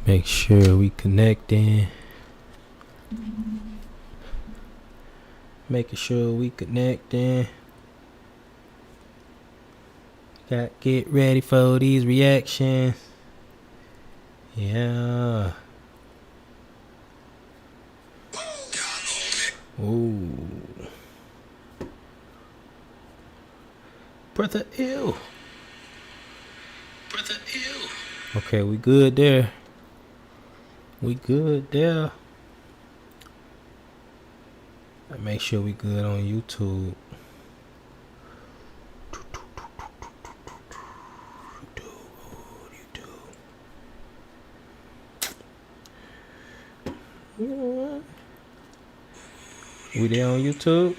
Make sure we connecting. Making sure we connecting. Got get ready for these reactions. Yeah. Ooh. Brother ill. Brother ill. Okay, we good there. We good there. Make sure we good on YouTube. We there on YouTube?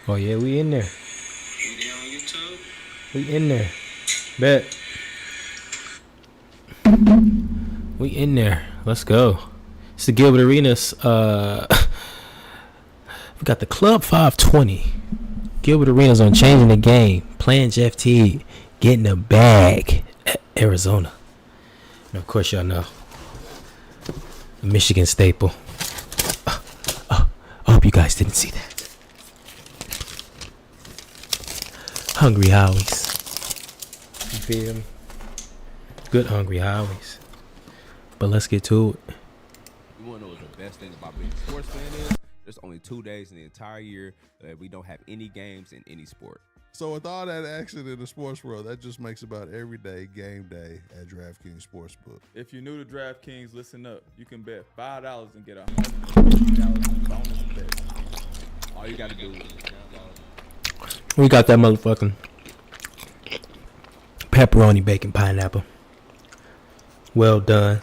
Oh yeah, we in there. We there on YouTube? We in there. Bet. We in there. Let's go. It's the Gilbert Arenas. We got the Club 520. Gilbert Arenas on Changing the Game. Playing Jeff Teague. Getting a bag at Arizona. And of course, y'all know. The Michigan staple. I hope you guys didn't see that. Hungry Howies. You feel me? Good Hungry Howies. But let's get to it. You want to know what the best thing about being a sports fan is? There's only 2 days in the entire year that we don't have any games in any sport. So with all that action in the sports world, that just makes about every day game day at DraftKings Sportsbook. If you're new to DraftKings, listen up. You can bet $5 and get $150 bonus bet. All you got to do is download. We got that motherfucking pepperoni, bacon, pineapple. Well done.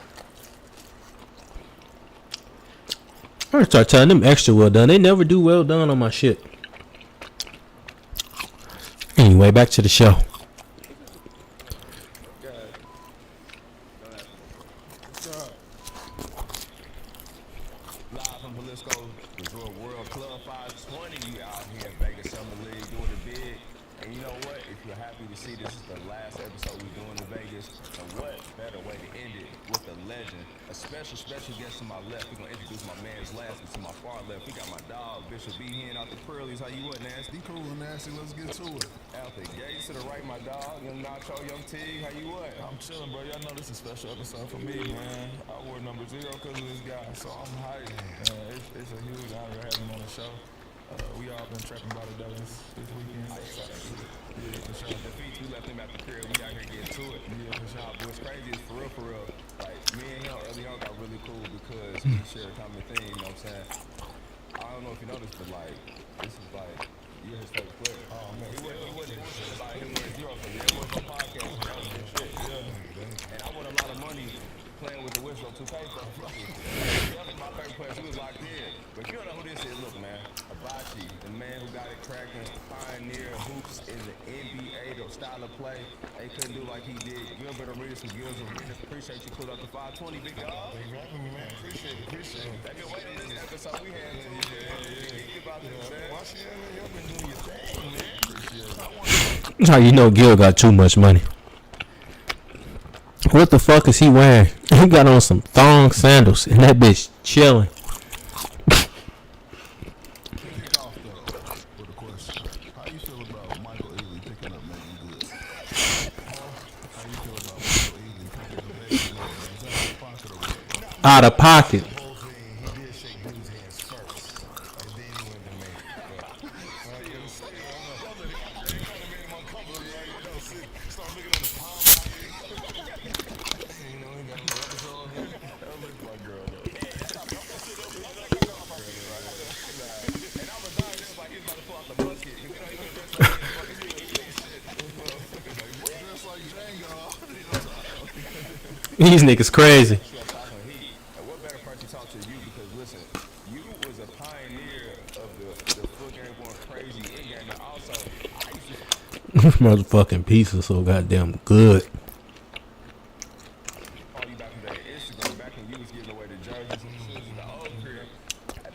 I'm gonna start telling them extra well done. They never do well done on my shit. Anyway, back to the show. Live from Jalisco, Resort World Club 520. You out here in Vegas Summer League doing it big. And you know what? If you're happy to see this is the last episode we're doing in Vegas, and what better way to end it with a legend, a special guest to my left. We're gonna introduce my man's last, and to my far left, we got my dog Bishop B. Hen out the Pearlies. How you what, Nasty? Cool, Nasty. Let's get to it. Out the gates to the right, my dog. Young Nacho, Young T. How you what? I'm chilling, bro. Y'all know this is a special episode for me, man. I wore number 0 because of this guy, so I'm hyped. It's a huge honor having him on the show. We all been trapping about it though this weekend. Yeah, for sure. The feet we left him at the crib. We out here getting to it. Yeah, for sure. What's crazy is for real. Like me and him early on got really cool because we share a common thing. You know what I'm saying? I don't know if you noticed, but like this is like you're his favorite player. Oh man, He wasn't like him with 0 for there was no podcast. That was good shit. Yeah. And I won a lot of money playing with the Whistle 2K. That's my favorite player. He was locked in. But you don't know who this is. Look, man. Hibachi, the man who got it cracking, pioneer hoops in the NBA, the style of play. They couldn't do like he did. Gilbert Arenas from Gilbert Arenas. Appreciate you put up the 520, big dog. Thank you for having me, man. Appreciate it. That's your way to this episode we had. About this, man. Once again, man, y'all been doing your thing, man. Appreciate it. That's how you know Gil got too much money. What the fuck is he wearing? He got on some thong sandals and that bitch chilling. With a question. How you feel about Michael Ealy picking up Megan Good? How you feel about Michael Ealy picking up Megan Good? Is that out of pocket or what? Out of pocket. The whole thing, he did shake dude's hands first, and then he went to make it. Start looking at the palm. You know, he got no episode here. That looks like girl, though. And I was dying, it was like he was about to pull out the musket. You know, he was dressed like Just like Django. These niggas crazy. And what better person to talk to you? Because listen, you was a pioneer of the foot game going crazy in game, and also I used to Motherfucking pizza so goddamn good. follow you back in the day on Instagram, back when you was giving away the jerseys and shoes in the old crib.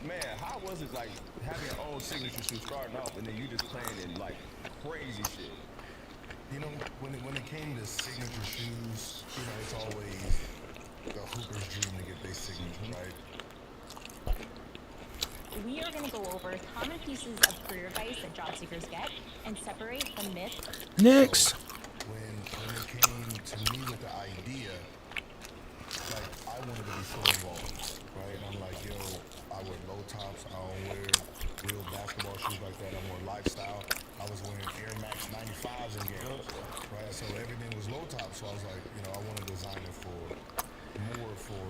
Man, how was it like having your own signature shoe starting off and then you just playing in like crazy shit? Yeah, you know, when it came to signature shoes, you know, it's always the hooper's dream to get their signature, right? We are going to go over common pieces of career advice that job seekers get and separate the myth. Next. When it came to me with the idea, like I wanted to be so involved, right? And I'm like, yo, I wear low tops, I don't wear real basketball shoes like that. I'm more lifestyle. I was wearing Air Max 95s in games, right? So everything was low top. So I was like, you know, I want to design it for more for,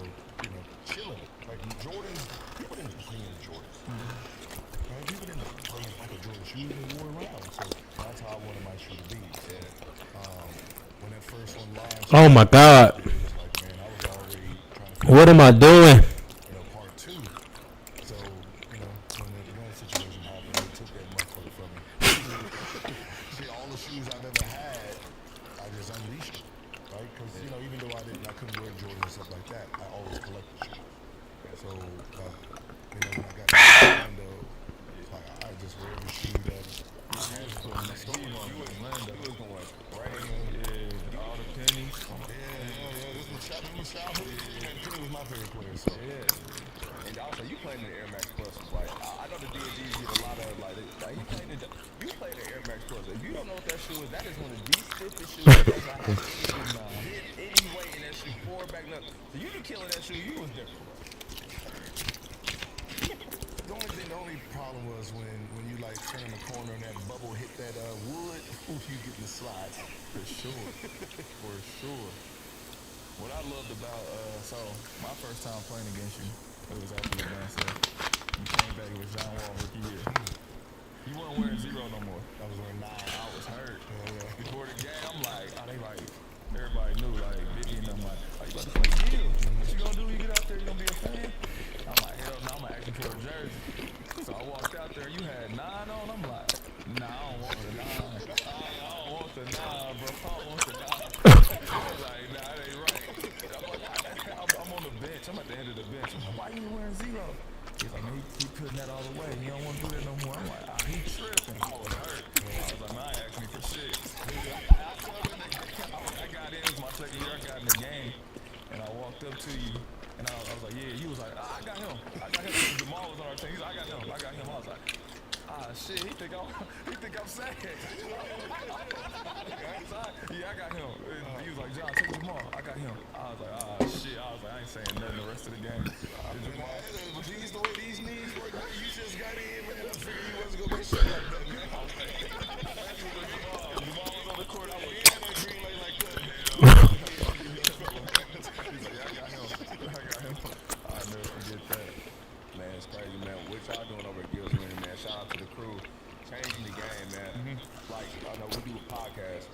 you know, chilling. Like Jordans, people didn't play in Jordans. Right? People didn't play in Michael Jordan shoes and wore around. So that's how I wanted my shoe to be. When that first one launched, Oh my God. it was like, man, I was already trying to What am I doing? you know, part two. So, you know, when the gun situation happened, they took that motherfucker from me. See, all the shoes I've ever had, I just unleashed them, right? Because, you know, even though I couldn't wear Jordan and stuff like that, I always collected shoes. So, you know, when I got to Orlando, it's like, I just wear every shoe that has put in the store. You was going right. Yeah, all the pennies. Yeah, this was my childhood. And Penny was my favorite player, so. Yeah. And also, you playing the Air Max Pluses. Like, I know the DNGs get a lot of, like you play the Air Max Plus. If you don't know what that shoe is, that is one of the stiffest shoes I've ever had. Hit any weight in that shoe, forward, back, nothing. So you be killing that shoe, you was different, bro. The only problem was when you like turn in the corner and that bubble hit that wood, oof, you get in the slide. For sure. For sure. What I loved about, so my first time playing against you, it was actually a man said, you came back, it was John Wall rookie year. You weren't wearing 0 no more. I was wearing 9. I was hurt. Before the game, I'm like, they like, everybody knew, like, Biggie and them, like, oh, you about to play Gil. What you gonna do when you get out there? You gonna be a fan? I'm like, hell no, I'm gonna ask you for a jersey. So I walked out there, you had 9 on, I'm like, nah, I don't want the 9. I don't want the 9, bro. I don't want the 9. I'm like, nah, that ain't right. I'm on the bench. I'm at the end of the bench. I'm like, why you wearing 0? He's like, man, he putting that all away. He don't want to do that no more. I'm like, he tripping. I was hurt. I was like, man, I asked me for shit. I got in. It was my second year. I got in the game. And I walked up to you. And I was like, yeah. You was like, I got him. Jamal was on our team. He's like, I got him. I was like, shit. He think I'm sad. Yeah, I got him. He was like, John, take Jamal. I got him. I was like, shit. I was like, I ain't saying nothing the rest of the game. But these the way these knees work, man, you just got in, man. I figured you wasn't gonna be shit like that, man. Jamal was on the court. I was Yeah, that green light like that, man. He's like, yeah, I got him. I'll never forget that. Man, it's crazy, man. What y'all doing over at Gil's Arena, man? Shout out to the crew. Changing the game, man. Like, I know we do a podcast,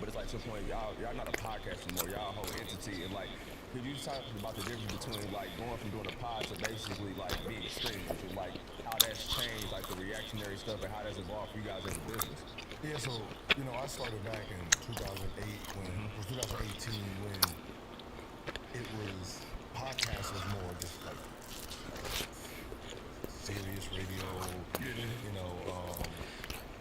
but it's like to the point, y'all not a podcast anymore. Y'all a whole entity. And like, could you talk about the difference between like going from doing a pod to basically like being a streamer, to like how that's changed, like the reactionary stuff and how that's evolved for you guys as a business? Yeah, so, you know, I started back in 2008 or 2018 when it was, podcast was more just like serious radio, you know,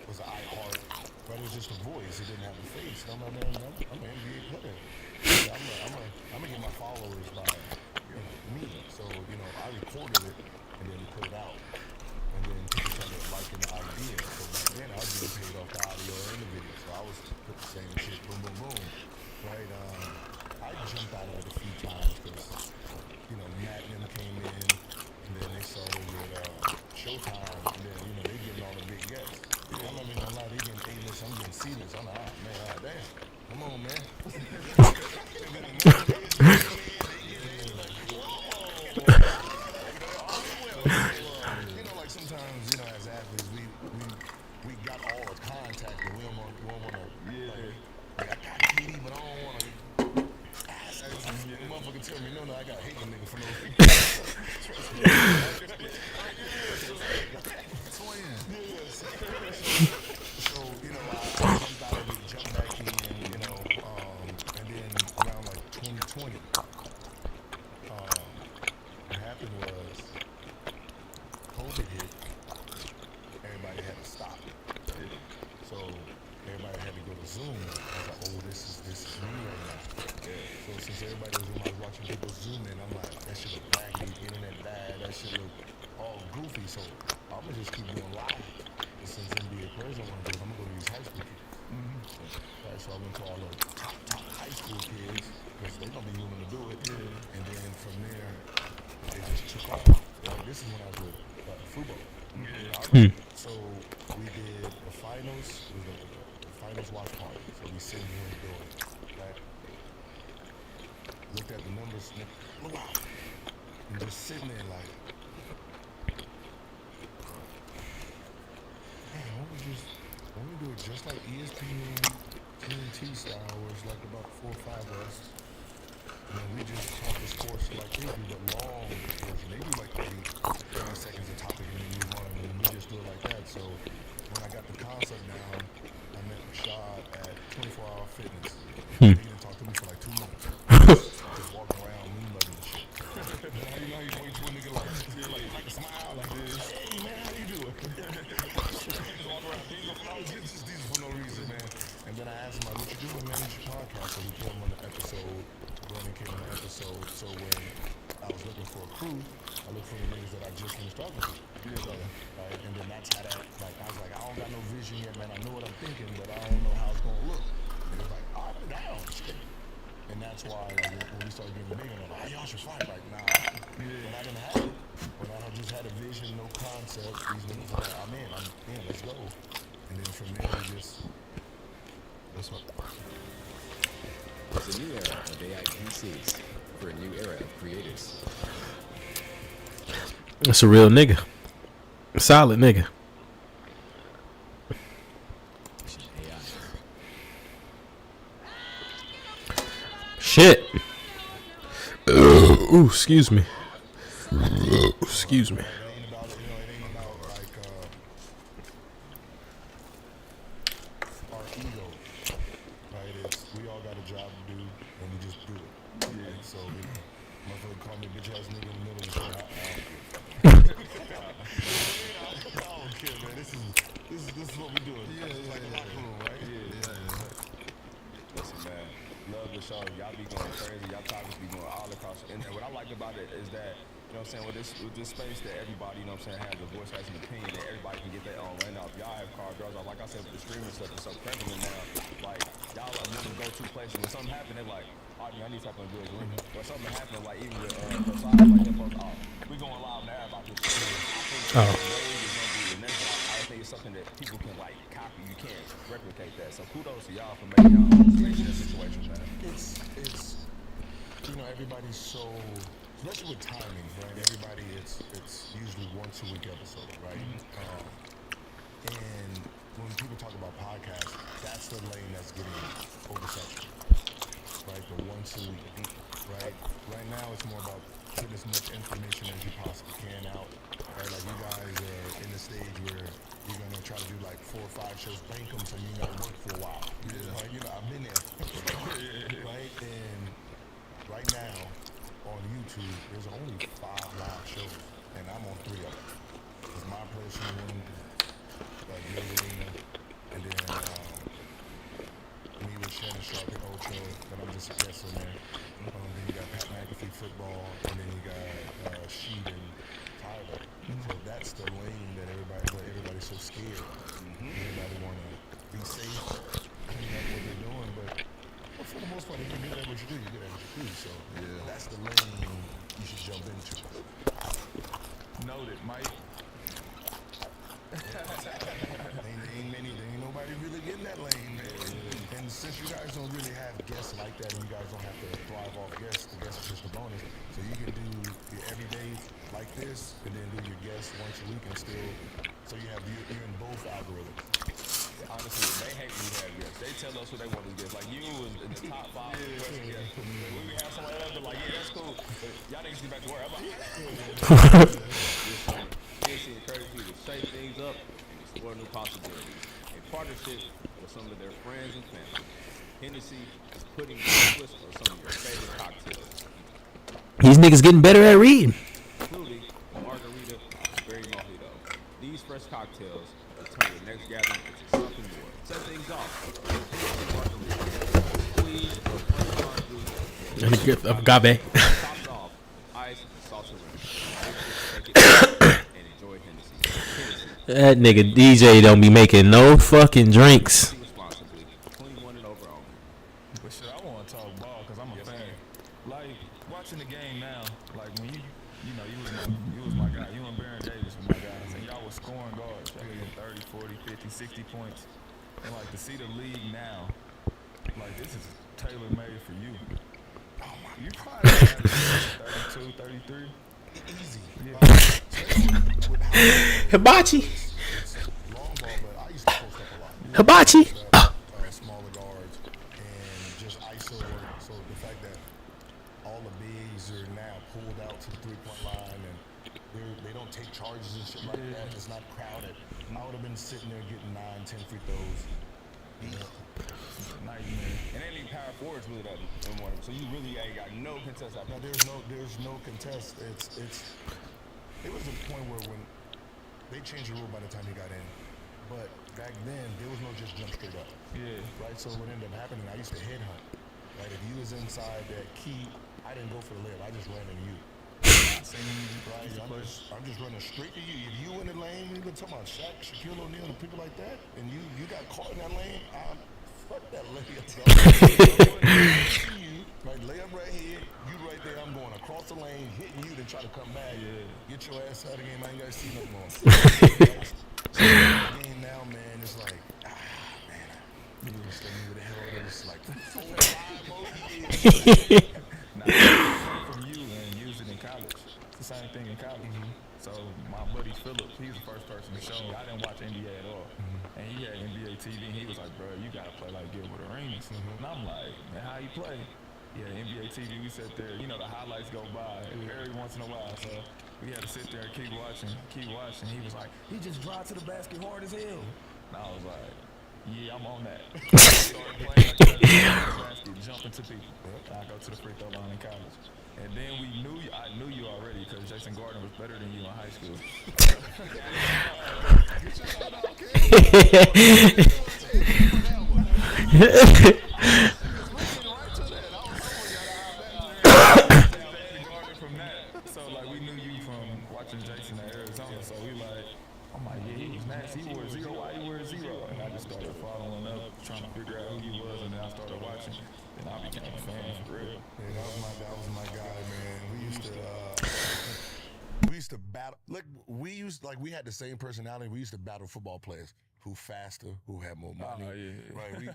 was an iHeart, but it was just a voice, it didn't have a face. And I'm like, man, I'm an NBA player. Yeah, I'm gonna get my followers by, you know, me. So, you know, I recorded it and then put it out. And then people started liking the idea. So back then I was getting paid off the audio and the video. So I was put the same shit, boom, boom, boom. Right? I jumped out of it a few times because, you know, Matt and them came in and then they started with Showtime and then, you know, they getting all the big guests. I'm not even gonna lie, they getting A-list, I'm getting C-list. I'm like, man, damn. Come on, man. You know, like sometimes, you know, as athletes, we got all the contact, but we don't want to. Like, I got KD, but I don't want to. The motherfucker tell me, no, I got hate the nigga for no reason. So, you know, I jumped back in, you know, and then around like 2020, what happened was COVID hit, everybody had to stop. So everybody had to go to Zoom. everybody was when I was watching people zoom in. I'm like, that shit look laggy, internet bad. That shit look all goofy. So I'm gonna just keep doing live. And since NBA players don't want to do it, I'm gonna go to these high school kids. Right, so I went to all the top high school kids because they're gonna be willing to do it. And then from there, they just took off. Like, this is when I was with football. So we did the finals. It was the finals watch party. So we sitting here doing it. Right? Looked at the numbers. And just sitting there like, man, why don't we do it just like ESPN, TNT style, where it's like about 4 or 5 of us. And then we just talk the sports like they do the long version. They do like 30 seconds of topic and then move on. And then we just do it like that. So when I got the concept down, I met Rashad at 24 Hour Fitness. He didn't talk to me for like 2 months. Just walking around, moon loving and shit. You know, you point to a nigga like a smile like this. Hey man, how you doing? Walk around, these for no reason, man. And then I asked him like, what you doing, man? It's your podcast. So we put him on the episode. Brandon came on the episode. So when I was looking for a crew, I looked for the niggas that I just finished talking to. So, right? And then that's how that, like, I was like, I don't got no vision yet, man. I know what I'm thinking, but I don't know how it's gonna look. And it was like, all right, down, shit. And that's why, like, when we started getting big, I'm like, y'all should fight. Like, nah. When I didn't have it, when I just had a vision, no concept, these niggas were like, I'm in, let's go. And then from there, we just, that's what. It's a new era of AI PCs for a new era of creators. That's a real nigga. A solid nigga. AI. Shit. Ooh, excuse me. Excuse me. It ain't about, like, our ego, right? It's, we all got a job to do, and we just do it. Right? So, motherfucker call me bitch ass nigga in the middle of the show. I don't care, man. This is what we doing. It's like the locker room, right? Listen, man, love the show. Y'all be going crazy. Y'all topics be going all across. And what I like about it is that, you know what I'm saying, with this space that everybody, you know what I'm saying, has a voice, has an opinion, that everybody can get their own lane out. If y'all have car girls, like I said, with the streaming stuff is so prevalent now, like, y'all are one of the go-to places. When something happen, they're like, I need something to do with Remy. Or something happened, like, even with Versailles, like, they're both, we going live now about this shit. I think it's something that people can, like, copy. You can't replicate that. So kudos to y'all for making y'all own space in that situation, man. It's you know, everybody's so, especially with timing, right? Everybody, it's usually once a week episode, right? And when people talk about podcasts, that's the lane that's getting oversaturated, right? The once a week, right? Right now, it's more about putting as much information as you possibly can out, right? Like, you guys are in the stage where you're gonna try to do like 4 or 5 shows, bank them so you gotta work for a while. Right? You know, I've been there, right? And right now on YouTube, there's only 5 live shows, and I'm on 3 of them. It's my personal one, like your arena, and then me with Shannon Sharp and Ultra, but I'm just a guest on there. Then you got Pat McAfee football, and then you got Sheed and Tyler. So that's the lane that everybody's so scared. Everybody want to be safe, clean up what they're doing, but for the most part, if you're good at what you do, you're good at what you do. So that's the lane you should jump into. Noted, Mike. Ain't nobody really getting that lane, man. And since you guys don't really have guests like that, and you guys don't have to thrive off guests, the guest is just a bonus. So you can do your everyday like this, and then do your guests once a week, and still, so you're in both algorithms. Honestly, they hate when we have guests. They tell us who they want to guests. Like, you was in the top 5 question guests. When we have somebody else, they're like, yeah, that's cool. But y'all niggas get back to work. I'm like, it's encouraging you to shake things up and explore new possibilities. A partnership with some of their friends and family. Hennessy is putting twist on some of your favorite cocktails, These niggas getting better at reading. including margarita and berry mojito. These fresh cocktails will turn your next gathering into something more. Set things off. Margarita. Squeeze or fresh lime juice, Agave. Topped off, ice, salsa rim. Take it easy and enjoy Hennessy. That nigga DJ don't be making no fucking drinks. Responsibly. 21 and over only. But shit, I want to talk ball because I'm a fan. Like, watching the game now, like when you was my guy. You and Baron Davis were my guys. And y'all was scoring guards. Y'all getting 30, 40, 50, 60 points. And like to see the league now, like this is tailor-made for you. You probably have 32, 33. Easy. Yeah. Hibachi. Long ball, but I used to post up a lot. Hibachi. Smaller guards and just ISO work. So the fact that all the bigs are now pulled out to the 3-point line and they don't take charges and shit like that. It's not crowded. I would have been sitting there getting 9, 10 free throws. Nightmare. And they need power forwards really that in one. So you really ain't got no contest out Now there. there's no contest. It was a point where when they changed the rule by the time he got in, but back then there was no just jump straight up. Yeah. Right. So what ended up happening, I used to headhunt. Right. If you was inside that key, I didn't go for the layup. I just ran into you. Right. I'm just running straight to you. If you in the lane, we been talking about Shaq, Shaquille O'Neal, and people like that, and you got caught in that lane, fuck that layup. You, right, layup right here, you right there. I'm going across the lane, hitting you to try to come back. Yeah. Get your ass out of the game. I ain't got to see nothing more. Right? So the game now, man, it's like, man, you understand me with the hell it is. Like 4 or 5 more years. Now, I from you and use it in college. It's the same thing in college. So my buddy Philip, he's the first person to show me. I didn't watch NBA at all. And he had NBA TV and he was like, bro, you gotta play like Gilbert Arenas. And I'm like, man, how you play? Yeah, NBA TV, we sat there, the highlights go by every once in a while. So we had to sit there and keep watching. He was like, he just drives to the basket hard as hell. And I was like, yeah, I'm on that. Started playing like basket, jumping to people. I go to the free throw line in college. And then I knew you already because Jason Gardner was better than you in high school. So like we knew you from watching Jason at Arizona. So we like, I'm like, yeah, he was nasty. He wore 0. Why he wear 0? And I just started following up, trying to figure out who he was, and then I started watching. And I became a fan for real. Yeah, that was my guy, man. We used to battle. Look, we had the same personality. We used to battle football players who faster, who had more money. Oh, yeah. Right. We who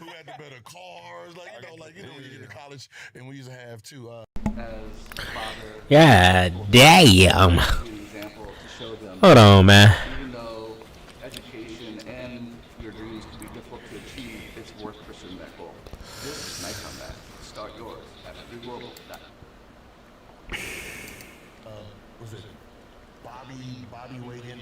had the better cars, when you get to college, and we used to have two. As father, God damn. an example to show them, Hold on, man. even though education and your dreams can be difficult to achieve, it's worth pursuing that goal. This is my comeback. Start yours at freeworld.com. Was it Bobby weighed in?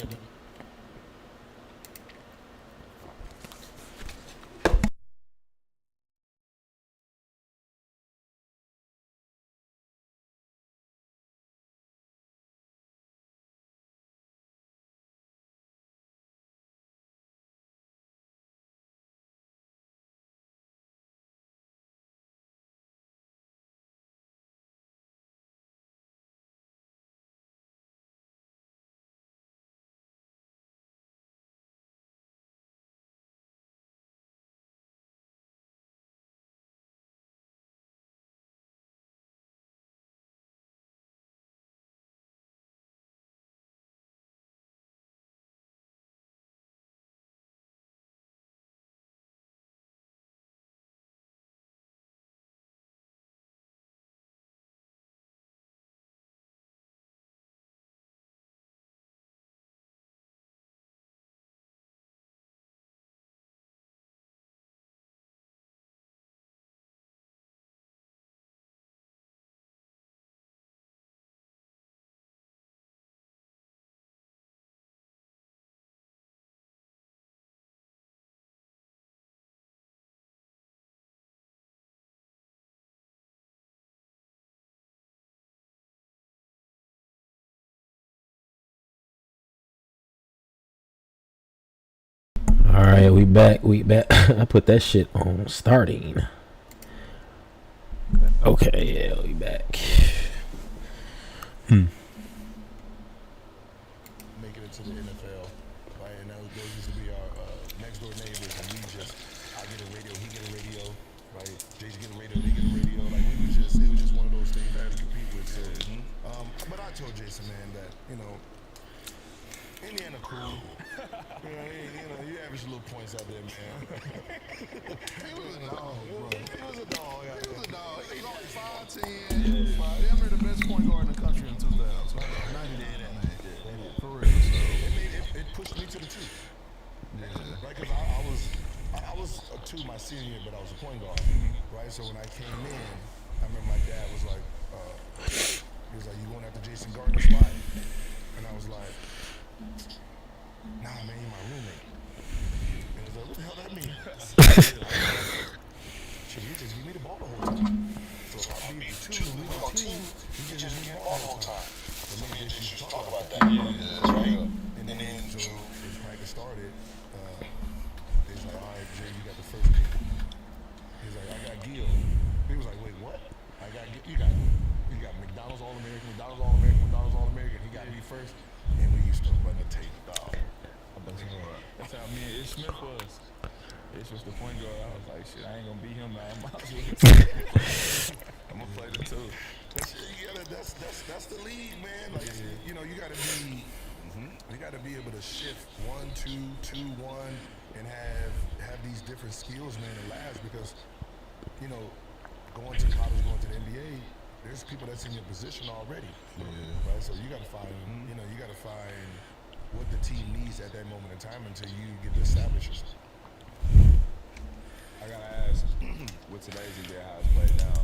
All right, we back. I put that shit on starting. Okay, yeah, we back. Making it to the NFL, right? And those used to be our next door neighbors, and I get a radio, he get a radio, right? Jason get a radio, they get a radio. Like it was just one of those things we had to compete with. So, but I told Jason, man, that Indiana cool. You average little points out there, man. He was a dog, bro. He was a dog. Yeah. He was a dog. He was like 5'10". Damn near the best point guard in the country in 2000. 90 day that man. For real. So it pushed me to the two. Yeah. Right, because I was a two my senior year, but I was a point guard. Right, so when I came in, I remember my dad was like, you going after Jason Gardner's spot? And I was like, nah, man, you my roommate. And he was like, what the hell that mean? Shit, you just give me the ball the whole time. So if I beat two, we on team, you just give me the ball the whole time. So me and Jason used to talk about that. Right? And then, so as practice started, he's like, all right, Jay, you got the first pick. He's like, I got Gil. He was like, wait, what? You got McDonald's All-American, McDonald's All-American, McDonald's All-American. He got me first. And we used to run the tape, dog. That's how me and Ish Smith was. Ish was the point guard. I was like, shit, I ain't gonna beat him, man. I'm gonna play the two. That's the league, man. Like, you gotta be able to shift 1-2, 2-1, and have these different skills, man, that last, because going to college, going to the NBA, there's people that's in your position already. Right? So you gotta find, you gotta find what the team needs at that moment in time until you get to establish yourself. I gotta ask, with today's NBA how it's played now,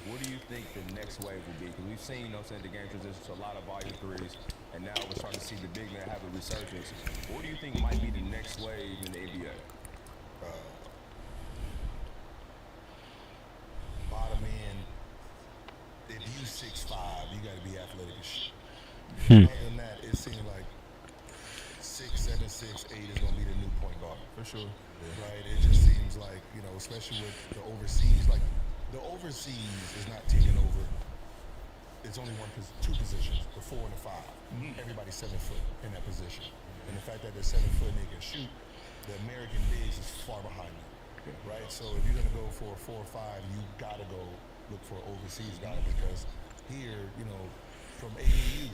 what do you think the next wave will be? Because we've seen, the game transition to a lot of volume threes, and now we're starting to see the big man have a resurgence. What do you think might be the next wave in the NBA? Bottom end, if you 6'5", you gotta be athletic as shit. Other than that, it seems like 6'7", 6'8" is gonna be the new point guard. For sure. Right? It just seems like, especially with the overseas, like the overseas is not taking over. It's only two positions, the 4 and the 5. Everybody's 7 foot in that position. And the fact that they're 7 foot and they can shoot, the American bigs is far behind them. Right? So if you're gonna go for a 4 or 5, you gotta go look for an overseas guy, because here, from AAU,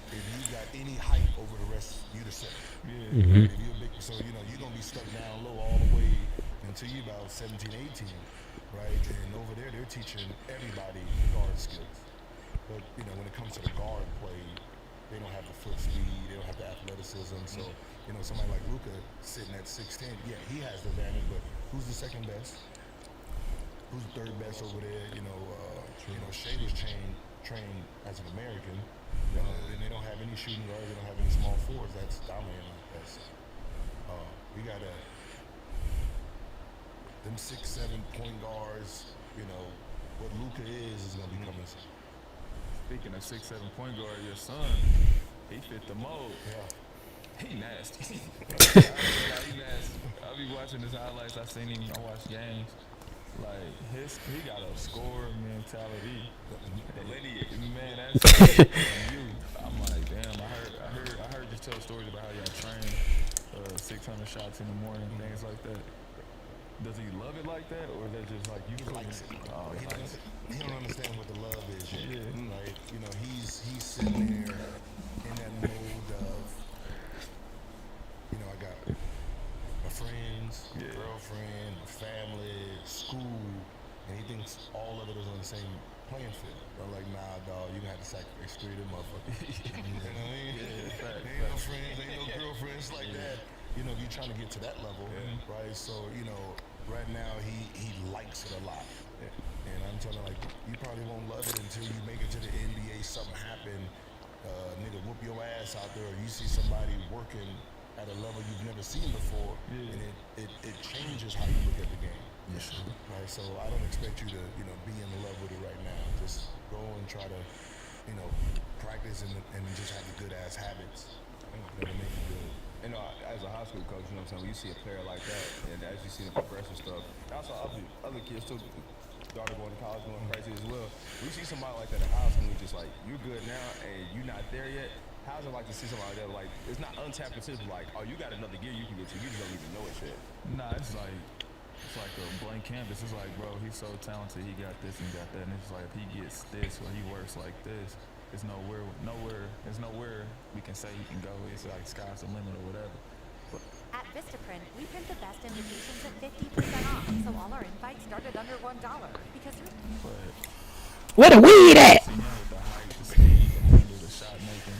if you got any height over the rest, you the center. Right? If you're big, so you're gonna be stuck down low all the way until you about 17, 18, right? And over there, they're teaching everybody guard skills. But when it comes to the guard play, they don't have the foot speed, they don't have the athleticism. So somebody like Luka sitting at 6'10", yeah, he has the advantage, but who's the second best? Who's the third best over there? Shea was trained as an American, and they don't have any shooting guards, they don't have any small forwards that's dominating like that. So, we gotta them 6'7" point guards. What Luka is gonna be coming soon. Speaking of 6'7" point guard, your son, he fit the mold. Yeah. He nasty. He nasty. I be watching his highlights. I seen him. I watch games. Like he got a scorer mentality. Man, that's you. I'm like, damn. I heard you tell stories about how y'all train 600 shots in the morning, things like that. Does he love it like that, or is that just like you? He likes it. Oh, He don't understand what the love is yet. Right? He's sitting there in that mode of, I got my friends, my girlfriend, my family, school, and he thinks all of it is on the same playing field. I'm like, nah, dog, you gonna have to sacrifice 3 of them motherfuckers. You know what I mean? Ain't no friends, ain't no girlfriends like that. If you're trying to get to that level, right? So, right now he likes it a lot. And I'm telling him, like, you probably won't love it until you make it to the NBA, something happen, nigga whoop your ass out there, or you see somebody working at a level you've never seen before, and it changes how you look at the game. Right? So I don't expect you to, be in love with it right now. Just go and try to, practice and just have the good ass habits that'll make you good. As a high school coach, when you see a player like that, and as you see the progression stuff, also other kids too, daughter going to college, going crazy as well. We see somebody like that in high school, just like, you're good now and you're not there yet. How's it like to see somebody like that? Like, it's not untapped potential, like, oh, you got another gear you can get to. You just don't even know it yet. Nah, it's like a blank canvas. It's like, bro, he's so talented. He got this and got that. And it's like, if he gets this or he works like this, there's nowhere we can say he can go. It's like sky's the limit or whatever. At Vistaprint, we print the best invitations at 50% off, so all our invites start at under $1. Because But Where the weed at? see him with the height, the speed, the handle, the shot making,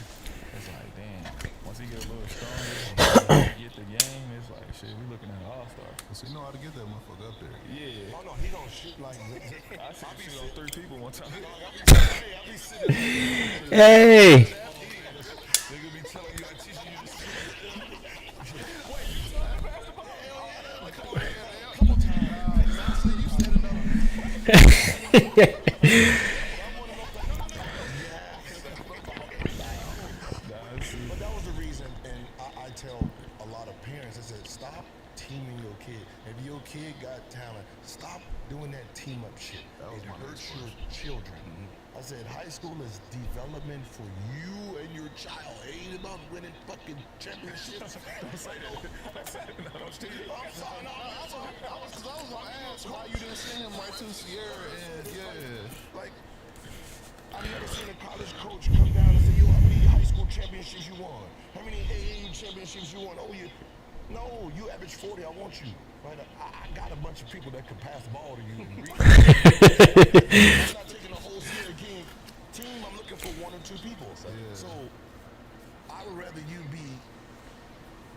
it's like, damn. Once he get a little stronger, get the game, it's like, shit, we looking at an all-star. So you know how to get that motherfucker up there. Yeah. Oh no, he don't shoot like I seen him shoot on 3 people one time. I be sitting there. Hey. Nigga be telling you, I teach you to shoot. But that was the reason, and I tell a lot of parents, I said, stop teaming your kid. If your kid got talent, stop doing that team up shit. It hurts your children. I said, high school is development for you and your child. It ain't about winning fucking championships. Don't say that. I'm sorry, no, I was gonna ask why you didn't send him right to Sierra, and like, I've never seen a college coach come down and say, yo, how many high school championships you won? How many AAU championships you won? Oh, no, you average 40, I want you. Right? I got a bunch of people that can pass the ball to you. And read. I'm not taking a whole Sierra King team, I'm looking for 1 or 2 people. So I would rather you be,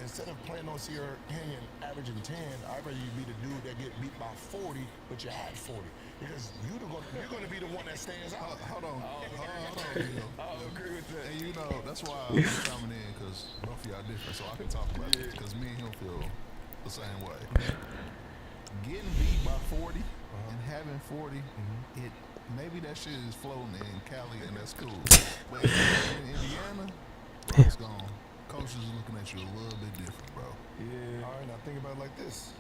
instead of playing on Sierra Canyon averaging 10, I'd rather you be the dude that get beat by 40, but you had 40. Because you're going to be the one that stands out. Hold on. I agree with that. And you know, that's why I'm coming in, because both of y'all different, so I can talk about this, because me and him feel the same way. Getting beat by 40 and having 40, it maybe that shit is floating in Cali and that's cool. But in Indiana, bro, it's gone. Coaches are looking at you a little bit different, bro. Yeah. All right, now think about it like this.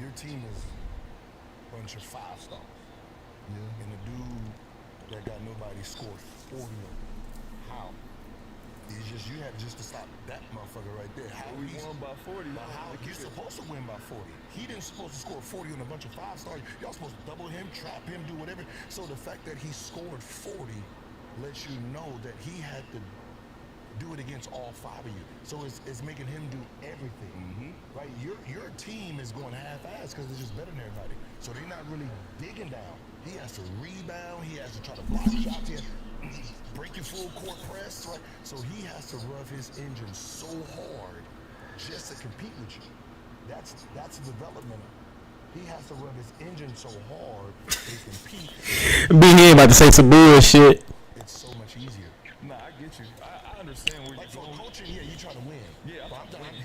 Your team is a bunch of 5-stars. Yeah. And the dude that got nobody scored 40 of them. How? You had just to stop that motherfucker right there. How We won by 40. how you're supposed to win by 40. He didn't supposed to score 40 on a bunch of 5-stars. Y'all supposed to double him, trap him, do whatever. So the fact that he scored 40 lets you know that he had to do it against all 5 of you. So it's making him do everything. Right? Your team is going half-ass because they're just better than everybody. So they're not really digging down. He has to rebound. He has to try to block shots. He has to break your full court press. Right? So he has to rev his engine so hard just to compete with you. That's development. He has to rev his engine so hard to compete. Being here about to say some bullshit. It's so much easier. Nah, I get you. I understand where Like you're for going. coaching, yeah, you try to win. Yeah, I'm But trying to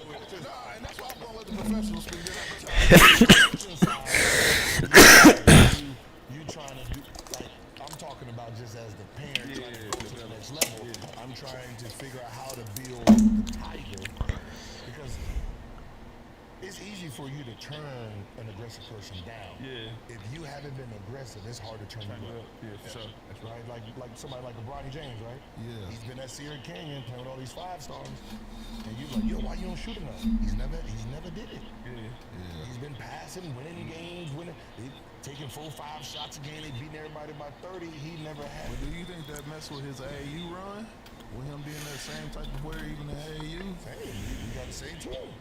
win. and that's why I'm gonna let the professionals speak. You trying to do like I'm talking about just as the parent trying to go to the next level. I'm trying to figure out how to build the tiger because it's easy for you to turn an aggressive person down. Yeah. If you haven't been aggressive, it's hard to turn you up. Yeah, for sure. That's right. Like somebody like LeBron James, right? Yeah. He's been at Sierra Canyon playing with all these 5-stars, and you're like, yo, why you don't shoot enough? He's never did it. Yeah. He's been passing, winning games, taking 4-5 shots a game. They beating everybody by 30. He never had. But do you think that messed with his AAU run? With him being that same type of player even in AAU? Hey, you got the same team.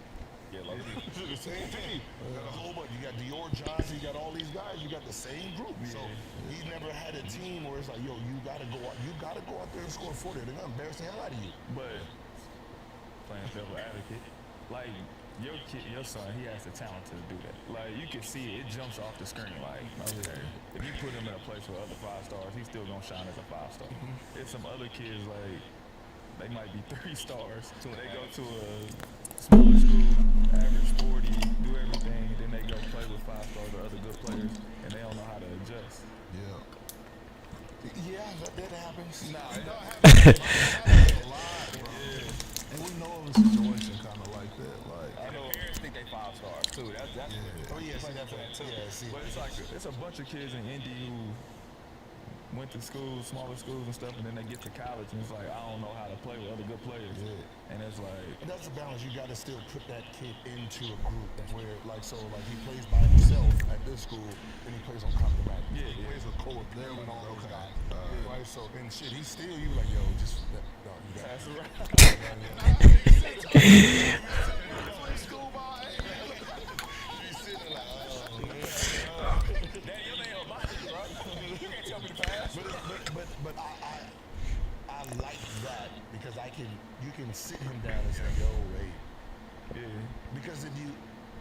Yeah, like The same team. You got a whole bunch. You got Dior Johnson. You got all these guys. You got the same group. So he never had a team where it's like, yo, you gotta go out. You gotta go out there and score 40. They're gonna embarrass the hell out of you. But playing devil advocate, like your kid, your son, he has the talent to do that. Like you can see it jumps off the screen. Like okay, if you put him in a place with other 5-stars, he's still gonna shine as a 5-star. If some other kids like they might be 3 stars, so when they go to a smaller school, average 40, do everything, then they go play with 5-stars or other good players, and they don't know how to adjust. Yeah, that happens. Nah, it happens a lot, bro. And we know of a situation kind of like that. Like, I know parents think they 5 stars. too. That's Oh yeah, see that's too. yeah, see. But it's like it's a bunch of kids in Indy who went to schools, smaller schools and stuff, and then they get to college and it's like I don't know how to play with other good players. Yeah. And it's like And that's the balance. You got to still put that kid into a group where, like, so like he plays by himself at this school, and he plays on Compton. Yeah, he yeah. plays with Cole there and all those guys. Right. So and shit, he's still you like yo, just no, you got pass around. school by. He's sitting like, oh man. That your name on my shit, bro. You can't tell me to pass. But I like that because you can sit him down and say, yo, hey. Yeah. Because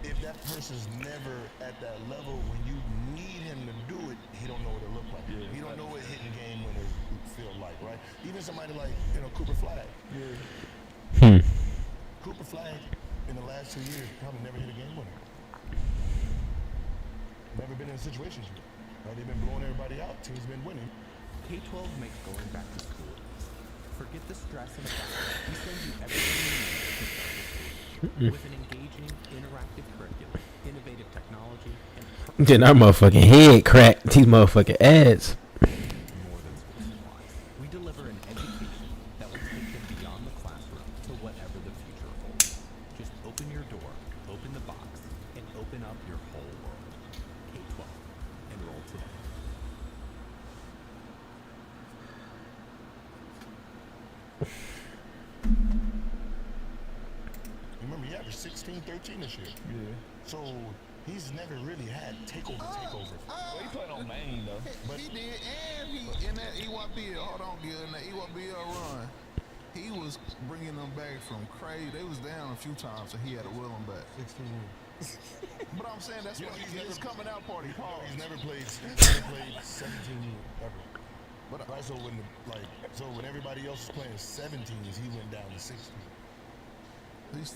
if that person's never at that level, when you need him to do it, he don't know what it look like. Yeah, he don't know what hitting game winners feel like, right? Even somebody like, Cooper Flag. Yeah. Cooper Flag in the last 2 years probably never hit a game winner. Never been in situations with. They've been blowing everybody out. Teams been winning. K-12 makes going back to school. Forget the stress and pressure. We send you everything you need to prepare for school. With an engaging, interactive curriculum, innovative technology, and Then our motherfucking head cracked. These motherfucking ads. more than school supplies. We deliver an education that will take them beyond the classroom to whatever the future holds. Just open your door, open the box, and open up your whole world. K-12. Enroll today. Remember, he averaged 16, 13 this year. Yeah. So he's never really had takeover. Well, he played on Maine though. But he did, and he in that EYBL. Hold on, Gil. In that EYBL run, he was bringing them back from crazy. They was down a few times, and he had to will them back. 16 years. But I'm saying that's what he's his coming out party. Paul. He's never played 17 years ever. But right, so when everybody else was playing 17s, he went down to 16. He's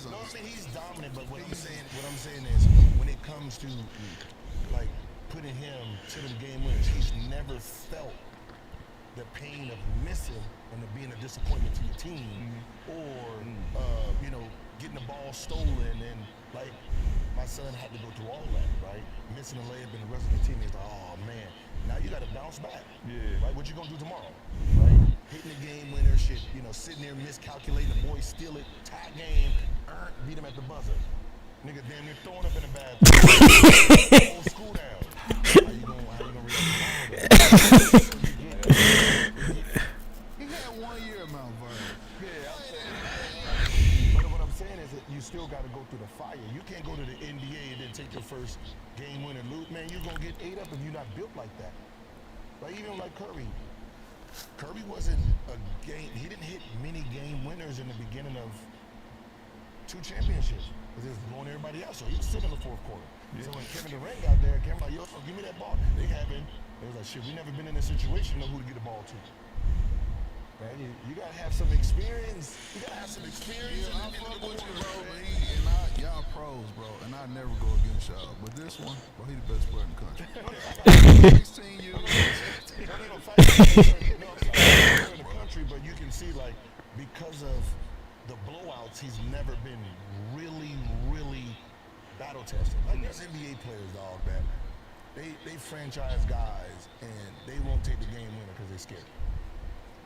No, I mean he's dominant, but what I'm saying is when it comes to like putting him to them game winners, he's never felt the pain of missing and of being a disappointment to your team, or getting the ball stolen, and like my son had to go through all that, right? Missing a layup and the rest of the team is like, oh man, now you got to bounce back, Yeah. right? What you gonna do tomorrow, right? Hitting the game winner, shit, sitting there miscalculating, the boys steal it, tie game, beat him at the buzzer. Nigga damn near throwing up in the bag. Whole school down. How you gonna react tomorrow? he had 1 year at Mount Vernon. But what I'm saying is that you still got to go through the fire. You can't go to the NBA and then take your first game winner loot. Man, you're going to get ate up if you're not built like that. Like, even like Curry. Curry wasn't he didn't hit many game winners in the beginning of 2 championships. Because he was blowing everybody out. So he was sitting in the fourth quarter. Yeah. So when Kevin Durant got there, Kevin like, yo, give me that ball. They haven't. They was like, shit, we never been in a situation to know who to get the ball to. Man, you gotta have some experience. You gotta have some experience. Yeah, I fuck with you, bro. Y'all pros, bro, and I never go against y'all. But this one, bro, he the best player in the country. 16 years. In the country, but you can see like because of the blowouts, he's never been really battle tested. Like there's NBA players, dog, that they franchise guys and they won't take the game winner because they're scared.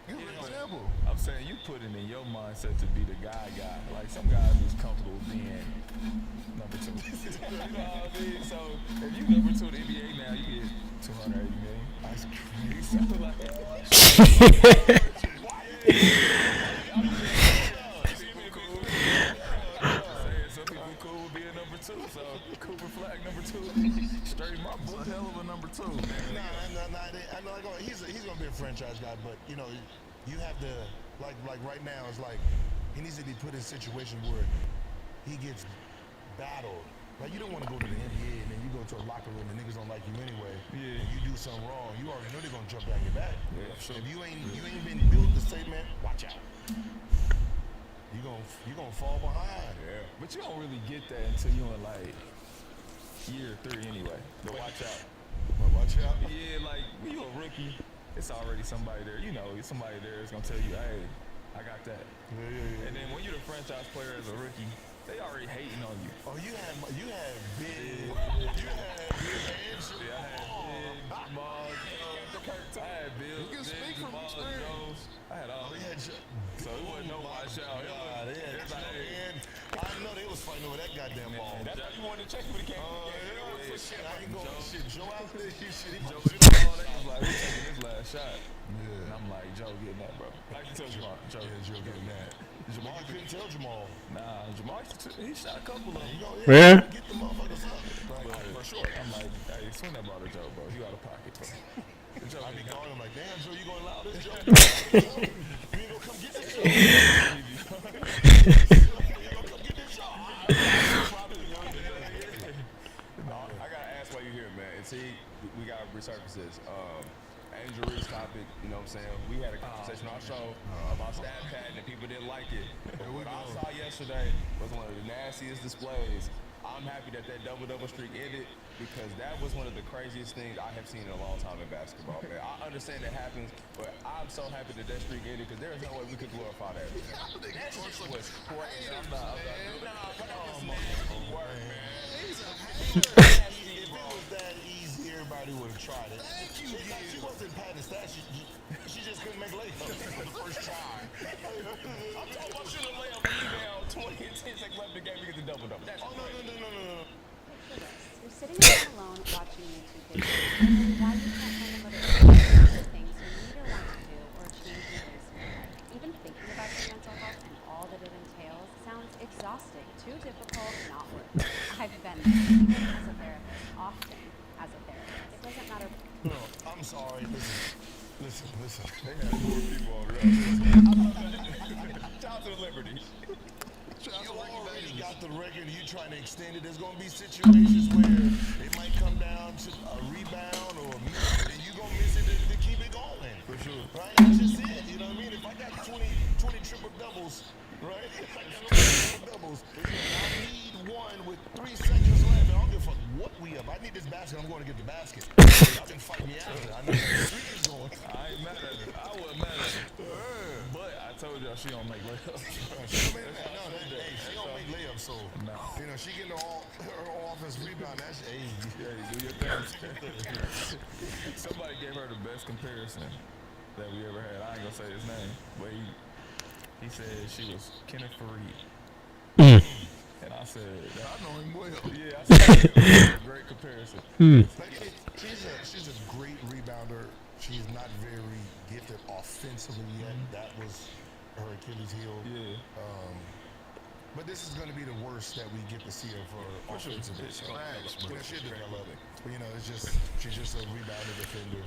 Give an example. I'm saying you put it in your mindset to be the guy. Like some guys is comfortable being number 2. You know what I mean? So if you number 2 in the NBA now, you get 280 million. That's crazy. Something like that. Some people cool with being number 2. So Cooper Flag number 2, straight my book. It's a hell of a number 2. I know he's gonna be a franchise guy, but you have to like right now it's like he needs to be put in a situation where he gets battled. Like you don't want to go to the NBA and then you go to a locker room and niggas don't like you anyway. Yeah. And you do something wrong, you already know they're gonna jump down your back. Yeah, sure. If you ain't been built to say, man, watch out. You gonna fall behind. Yeah. But you don't really get that until you in like year 3 anyway. But watch out. Watch out. Yeah, like when you a rookie, it's already somebody there. Somebody there is gonna tell you, hey, I got that. Yeah. And then when you're the franchise player as a rookie, They already hating on you. Oh, you had big and Yeah, I had Big, Jamal, Joe. I had Bill, You can Big, speak from Jamal, experience. Joe. I had all They these. had So it wasn't no washout. They had and I know they was fighting over that goddamn ball. That's why you wanted to check when he came. For shit, I ain't going shit. Joe out there, shit. Joe Jamal, they was like, we taking this last shot. Yeah. And I'm like, Joe, getting that, bro. I can tell Jamal. Joe, Yeah, Joe getting that. Jamal couldn't tell Jamal. Nah, Jamal, he shot a couple of them. Yeah. Get the motherfuckers up. Like, for sure. I'm like, hey, swing that ball to Joe, bro. You out of pocket, bro. Joe, I be calling him like, damn, Joe, you gonna allow this, Joe? You ain't gonna come get this, Joe? You ain't gonna come get this, Joe? I gotta ask why you here, man. And see, we gotta resurface this. Angel Reese topic, you know what I'm saying? We had a conversation on our show about stat pad and people didn't like it. But what I saw yesterday was one of the nastiest displays. I'm happy that double streak ended because that was one of the craziest things I have seen in a long time in basketball, man. I understand it happens, but I'm so happy that streak ended because there is no way we could glorify that. That shit was crazy. I'm not doing it. If it was that easy, everybody would have tried it. She wasn't patting stats. She just couldn't make layups on the first try. I'm talking about shooting a layup rebound, 20 and 10 seconds left in the game to get the double-double. That's Oh, no. You're sitting there alone watching YouTube videos, wondering why you can't find a motivation to do things you need or want to do or change in your recent life. Even thinking about your mental health and all that it entails sounds exhausting, too difficult, not worth it. I've been there, even as a therapist, often as a therapist. It doesn't matter. No, I'm sorry. Listen. They had more people on real. Shout out to the Liberty. You already got the record. You trying to extend it. There's going to be situations where it might come down to a rebound or a miss, and you're going to miss it to keep it going. For sure. Right? That's just it. You know what I mean? If I got 20 triple doubles, right? If I got 20 triple doubles, I need one with 3 seconds left. I don't give a fuck what we up. I need this basket. I'm going to get the basket. Y'all can fight me after. I know the streak is going. I ain't mad at it. I wasn't mad at it. But I told y'all she don't make layups. She don't make layups, so you know she getting her offense rebound. That's Yeah, you do your thing. Somebody gave her the best comparison that we ever had. I ain't gonna say his name, but he said she was Kenneth Fareed. And I said, I know him well. Yeah, I said that's a great comparison. She's a great rebounder. She's not very gifted offensively yet. That was her Achilles heel. Yeah. But this is going to be the worst that we get to see her for offensively. She'll develop. You know, she's just a rebounder defender.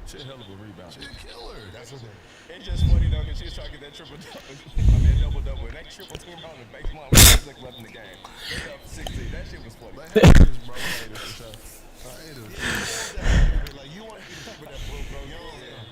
She's a hell of a rebounder. She's a killer. That's her thing. It's just funny though, because she was trying to get that double-double. And that triple team on the baseline with 6 seconds left in the game. They up 16. That shit was funny. Like, haters, bro. Haters. Like, you want to be the people that broke, bro. Yeah.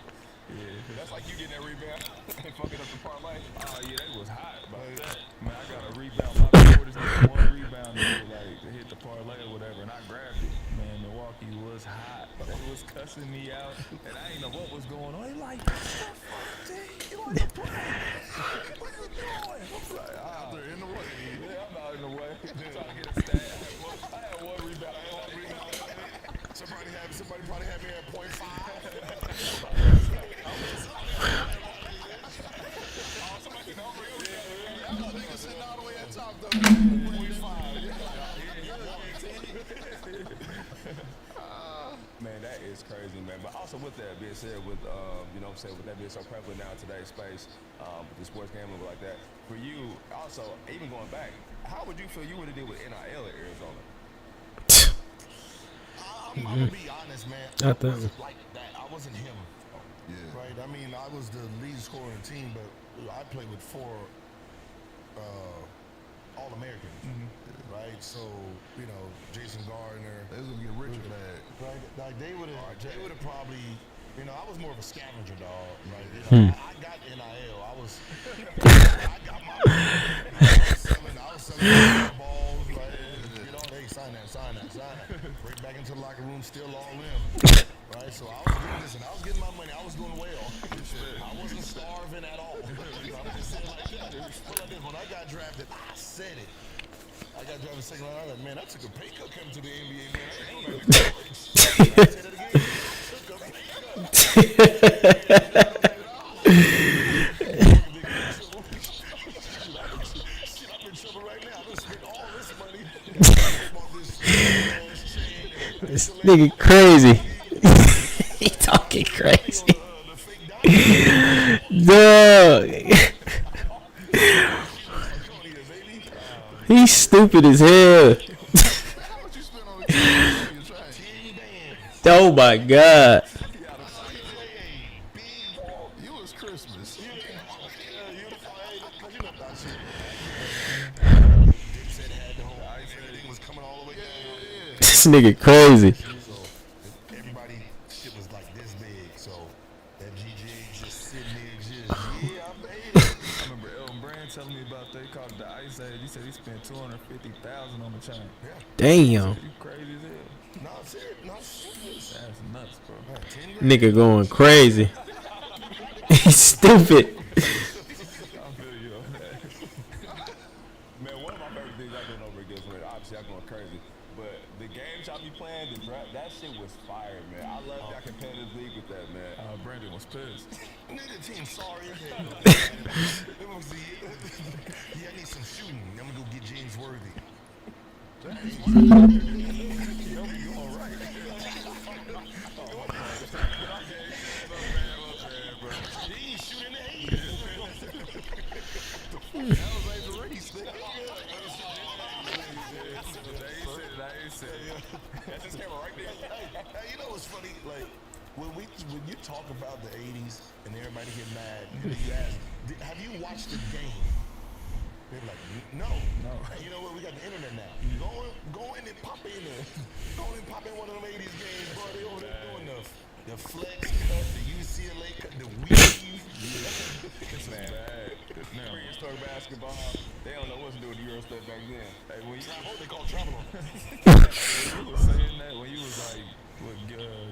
That's like you getting that rebound and fucking up the parlay. Oh, yeah, they was hot about that. Man, I got a rebound. My quarters got one rebound to hit the parlay or whatever, and I grabbed it. Man, Milwaukee was hot. They was cussing me out, and I didn't know what was going on. They like, you want to play? What you doing? I'm like, out there in the way. Yeah, I'm out in the way. Trying to get a stat. I had one rebound. Somebody probably had me at .5. Niggas sitting all the way at top though. Man, that is crazy, man. But also with that being said, with you know what I'm saying, with that being so prevalent now in today's space, with the sports gambling like that, for you also, even going back, how would you feel you would have did with NIL at Arizona? I'm gonna be honest, man. I wasn't like that. I wasn't him. Yeah. Right. I mean, I was the lead scorer on the team, but I played with 4 All-Americans. Right. So you know, Jason Gardner. They was gonna get rich with that. Right. Like they would have probably. You know, I was more of a scavenger dog. Right. You know, I got NIL. I got my. I was selling balls. Right. You know, hey, sign that. Break back into the locker room, still all in. right? So I was getting my money. I was doing well. I wasn't starving at all. I'm just saying like that. But like this, when I got drafted, I said it. I got drafted second round. I was like, man, I took a pay cut coming to the NBA, man. I ain't going to college. I said it again. I took a pay cut. Shit, I'm in trouble right now. I done spent all this money. This nigga crazy. He talking crazy. Dog. He's stupid as hell. Oh my god. You was Christmas. This nigga crazy. Everybody shit was like this big, so that GG just sitting there just, yeah, I made it. I remember Elton Brand telling me about that. He called it the Ice Age. He said he spent $250,000 on the chain. Yeah. Damn. You crazy as hell. No, serious. No, serious. That's nuts, bro. Nigga going crazy. He's stupid. I feel you on that. Man, one of my favorite things I doing over against, man, obviously I'm going crazy, but the games y'all be playing, the draft, that shit was fire, man. I love that competitive league with that, man. Brandon was pissed. Nigga team sorry as hell. It was the, yeah, I need some shooting. I'm gonna go get James Worthy. Yo, you all right? He ain't shooting the 80s. That was like the race thing. That's his camera right there. Hey, you know what's funny? Like, when you talk about the 80s and everybody get mad, and you ask, have you watched the game? They're like, no. Hey, you know what? We got the internet now. Go in and pop in there. Go in and pop in one of them 80s games, bro. They over there doing the flex cut, the UCLA cut, the weave. It's man. Prehistoric basketball. They don't know what to do with the Euro stuff back then. Hey, when They call travel. You was saying that when you was like, when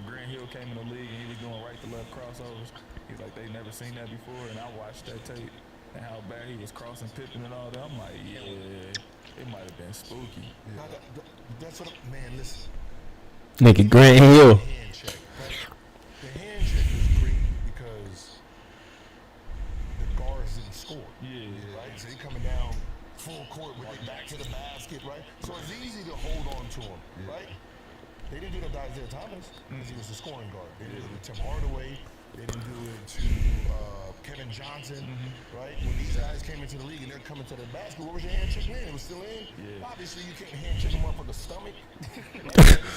Grant Hill came in the league and he was doing right to left crossovers. He's like, they never seen that before, and I watched that tape and how bad he was crossing Pippen and all that. I'm like, yeah, it might have been spooky. Yeah. That's what, man, listen. Nigga Grant Hill. Hand check. The hand check is great because the guards didn't score. Yeah. Right? So they coming down full court with their back to the basket, right? So it's easy to hold on to him, right? They didn't do that to Isaiah Thomas because he was the scoring guard. They didn't do it to Tim Hardaway. They didn't do it to Kevin Johnson, right? When these guys came into the league and they're coming to the basket, what was your hand check in? It was still in? Yeah. Obviously, you can't hand check them up for the stomach. Right? You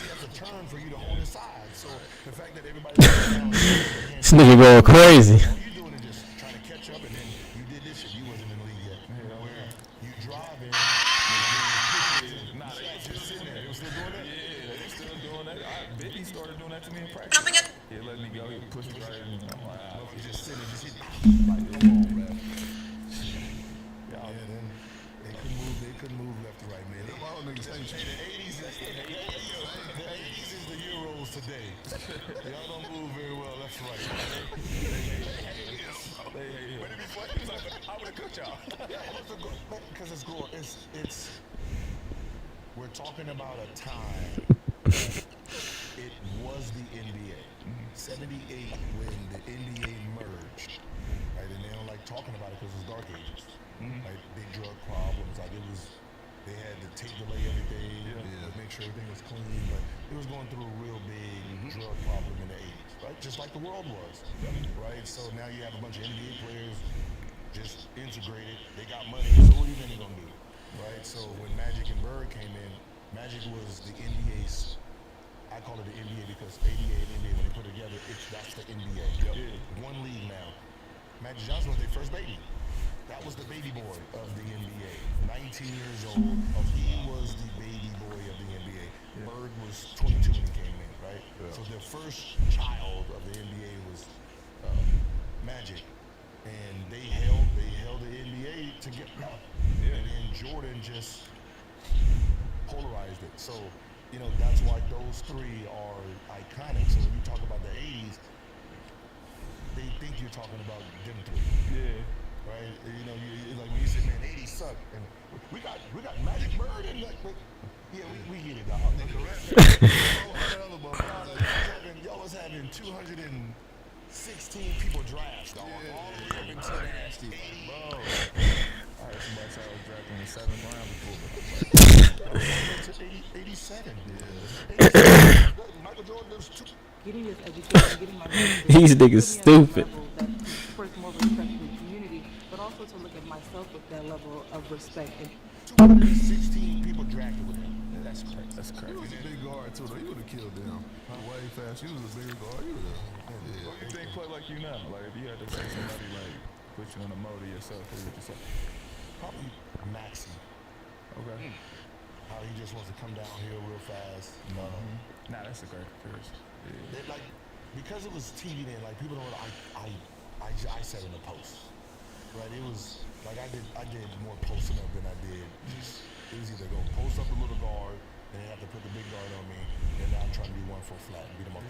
have to turn for you to hold his side. So the fact that everybody's down This nigga going crazy. all you doing is just trying to catch up, and then you did this shit. You wasn't in the league yet. Where you driving, they just sitting there. They was still doing that? Yeah, they still doing that. Biggie started doing that to me in practice. He let me go. He pushed me right in. I'm like, You just sitting there, just hit. Like, come on, man. Yeah, then they couldn't move left to right, man. Them all niggas ain't changing. The 80s is the Euros today. Y'all don't move very well left to right. But it'd be funny. He's like, I would have cooked y'all. Because it's we're talking about a time that it was the NBA. 78 when the NBA merged, right? And they don't like talking about it because it's dark ages, like big drug problems. Like they had to tape delay everything, make sure everything was clean. But it was going through a real big drug problem in the 80s, right? Just like the world was, right? So now you have a bunch of NBA players just integrated. They got money, so what do you think they're gonna do, right? So when Magic and Bird came in, Magic was the NBA's. I call it the NBA because ABA and NBA, when they put it together, that's the NBA. One league now. Magic Johnson was their first baby. That was the baby boy of the NBA. 19 years old. He was the baby boy of the NBA. Bird was 22 when he came in, right? So their first child of the NBA was Magic. And they held the NBA together. And then Jordan just polarized it. So you know, that's why those three are iconic. So when you talk about the 80s, they think you're talking about them three. Yeah. Right? You know, like when you say, man, 80s suck, and we got Magic Bird and like, yeah, we get it, dog. And the rest, y'all was having 216 people draft, dog. Yeah. All the way up into the nasty, Bro. I heard somebody say I was drafted in the 7th round before. 87. Yeah. 87. Michael Jordan was two. Getting this education, getting my These niggas stupid. First, more respect from the community, but also to look at myself with that level of respect. And 216 people drafted with him. That's crazy. That's He crazy. was a big guard too, though. You would have killed them. Way fast. He was a bigger guard. You would have. What do you think play like you now? Like if you had to say somebody like put you in a mode of yourself, who would you say? Probably Maxi. Okay. How he just wants to come downhill real fast. Nah, that's a great comparison. Yeah. They, like, because it was TV then, like people don't know, I sat in the post. Right? It was like I did more posting up than I did just, it was either go post up the little guard and they have to put the big guard on me, and now I'm trying to do 1-4 flat and beat them up.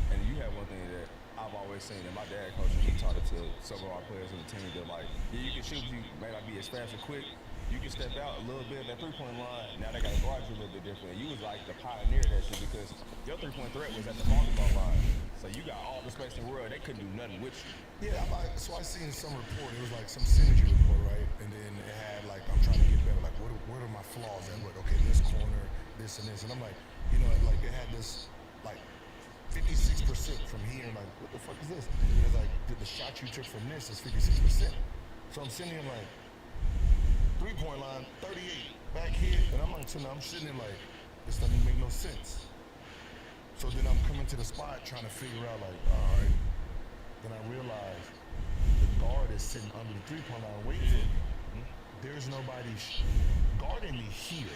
And you have one thing that I've always seen, and my dad coach, he taught it to some of our players on the team, that like, yeah, you can shoot, you may not be as fast or quick, you can step out a little bit at that three-point line. Now they got to guard you a little bit different. You was like the pioneer of that shit because your three-point threat was at the volleyball line. So you got all the space in the world. They couldn't do nothing with you. Yeah, so I seen some report. It was like some synergy report, right? And then it had like, I'm trying to get better. Like, what are my flaws at? Like, okay, this corner, this and this. And I'm like, you know, like it had this like 56% from here. And like, what the fuck is this? And it's like, the shot you took from this is 56%. So I'm sitting here like, three-point line, 38, back here. And I'm like, I'm sitting there like, this doesn't make no sense. So then I'm coming to the spot trying to figure out like, all right. Then I realize the guard is sitting under the three-point line waiting for me. There's nobody guarding me here.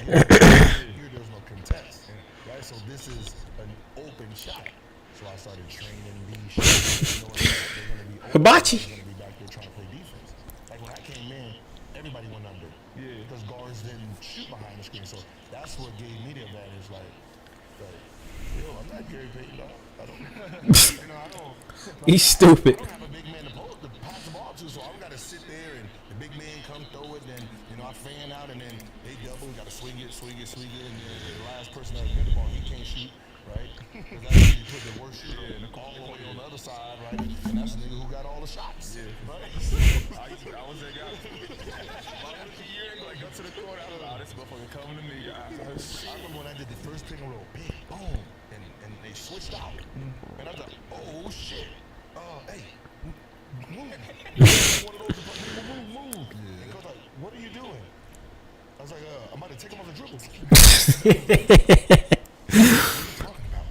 Here there's no contest. Right? So this is an open shot. So I started training these shots. Knowing that they're going to be open. Hibachi. They're going to be back there trying to play defense. Like when I came in, everybody went under. Yeah. Because guards didn't shoot behind the screen. So that's what gave me the advantage. Like yo, I'm not Gary Payton, dog. I don't, you know, I don't. He's stupid. I don't have a big man to pass the ball to, so I'm gotta sit there and the big man come throw it, then you know I fan out and then they double, gotta swing it, and then the last person that hit the ball, he can't shoot, right? Because that's when you put the worst shooter all the way on the other side, right? And that's the nigga who got all the shots. Yeah. Right? I was that guy. My rookie year, like go to the court, I was like, oh, this motherfucker coming to me. I remember when I did the first pick and roll, big boom, and they switched out, and I was like, oh shit, hey, move. One of those, move. Yeah. And goes like, what are you doing? I was like, I'm about to take him on the dribble. What are you talking about?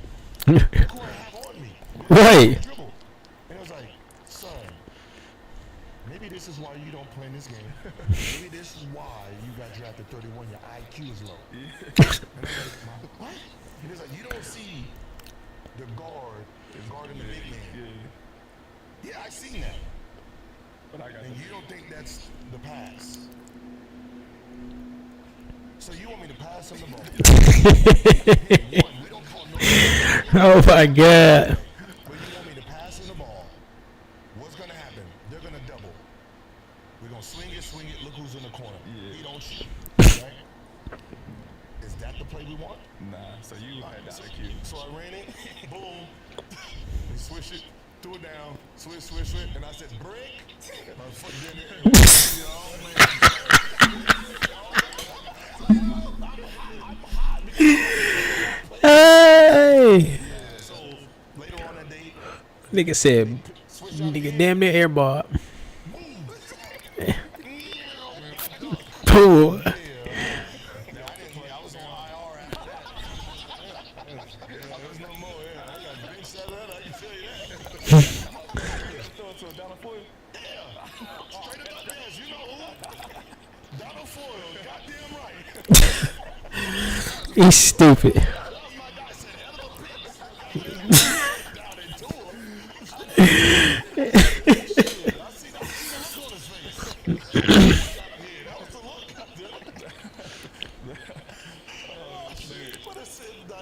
Look who I have on me. Right. Dribble. And I was like, son, maybe this is why you don't play in this game. Maybe this is why you got drafted 31. Your IQ is low. And I'm like, what? And it's like, you don't see the guard guarding the big man. Yeah, I seen that. But I got And you don't think that's the pass. So you want me to pass him the ball? We don't call no. Oh my God. When you want me to pass him the ball, what's gonna happen? They're gonna double. We're gonna swing it, look who's in the corner. He don't shoot. Right? Is that the play we want? Nah, so you had that IQ. So I ran it, boom, we switch it, threw it down, switch, and I said, break. My foot did it. Hey. So later on that day, Nigga said, nigga damn near airball. Pool. He's stupid.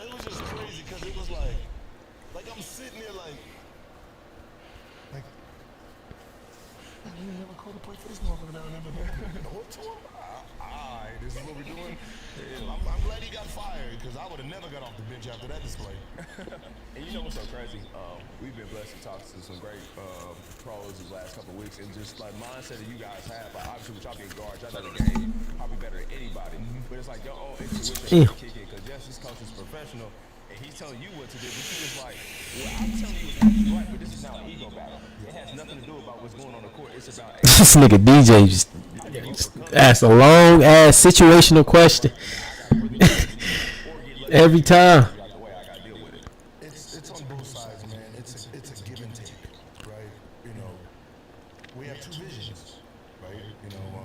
it was just crazy because it was like I'm sitting there like, you never called to play for this motherfucker down there. What to him? Alright, this is what we're doing. I'm glad he got fired because I would have never got off the bench after that display. And you know what's so crazy? We've been blessed to talk to some great pros these last couple of weeks, and just like mindset that you guys have. Like, obviously, with y'all being guards, y'all know the game probably better than anybody. But it's like your own intuition to kick in because yes, this coach is professional, and he's telling you what to do. But you just like, well, I'm telling you it's right, but this is now an ego battle. It has nothing to do about what's going on the court. It's about This nigga DJ just asked a long ass situational question every time. It's on both sides, man. It's a give and take, right? You know, we have two visions, right? You know,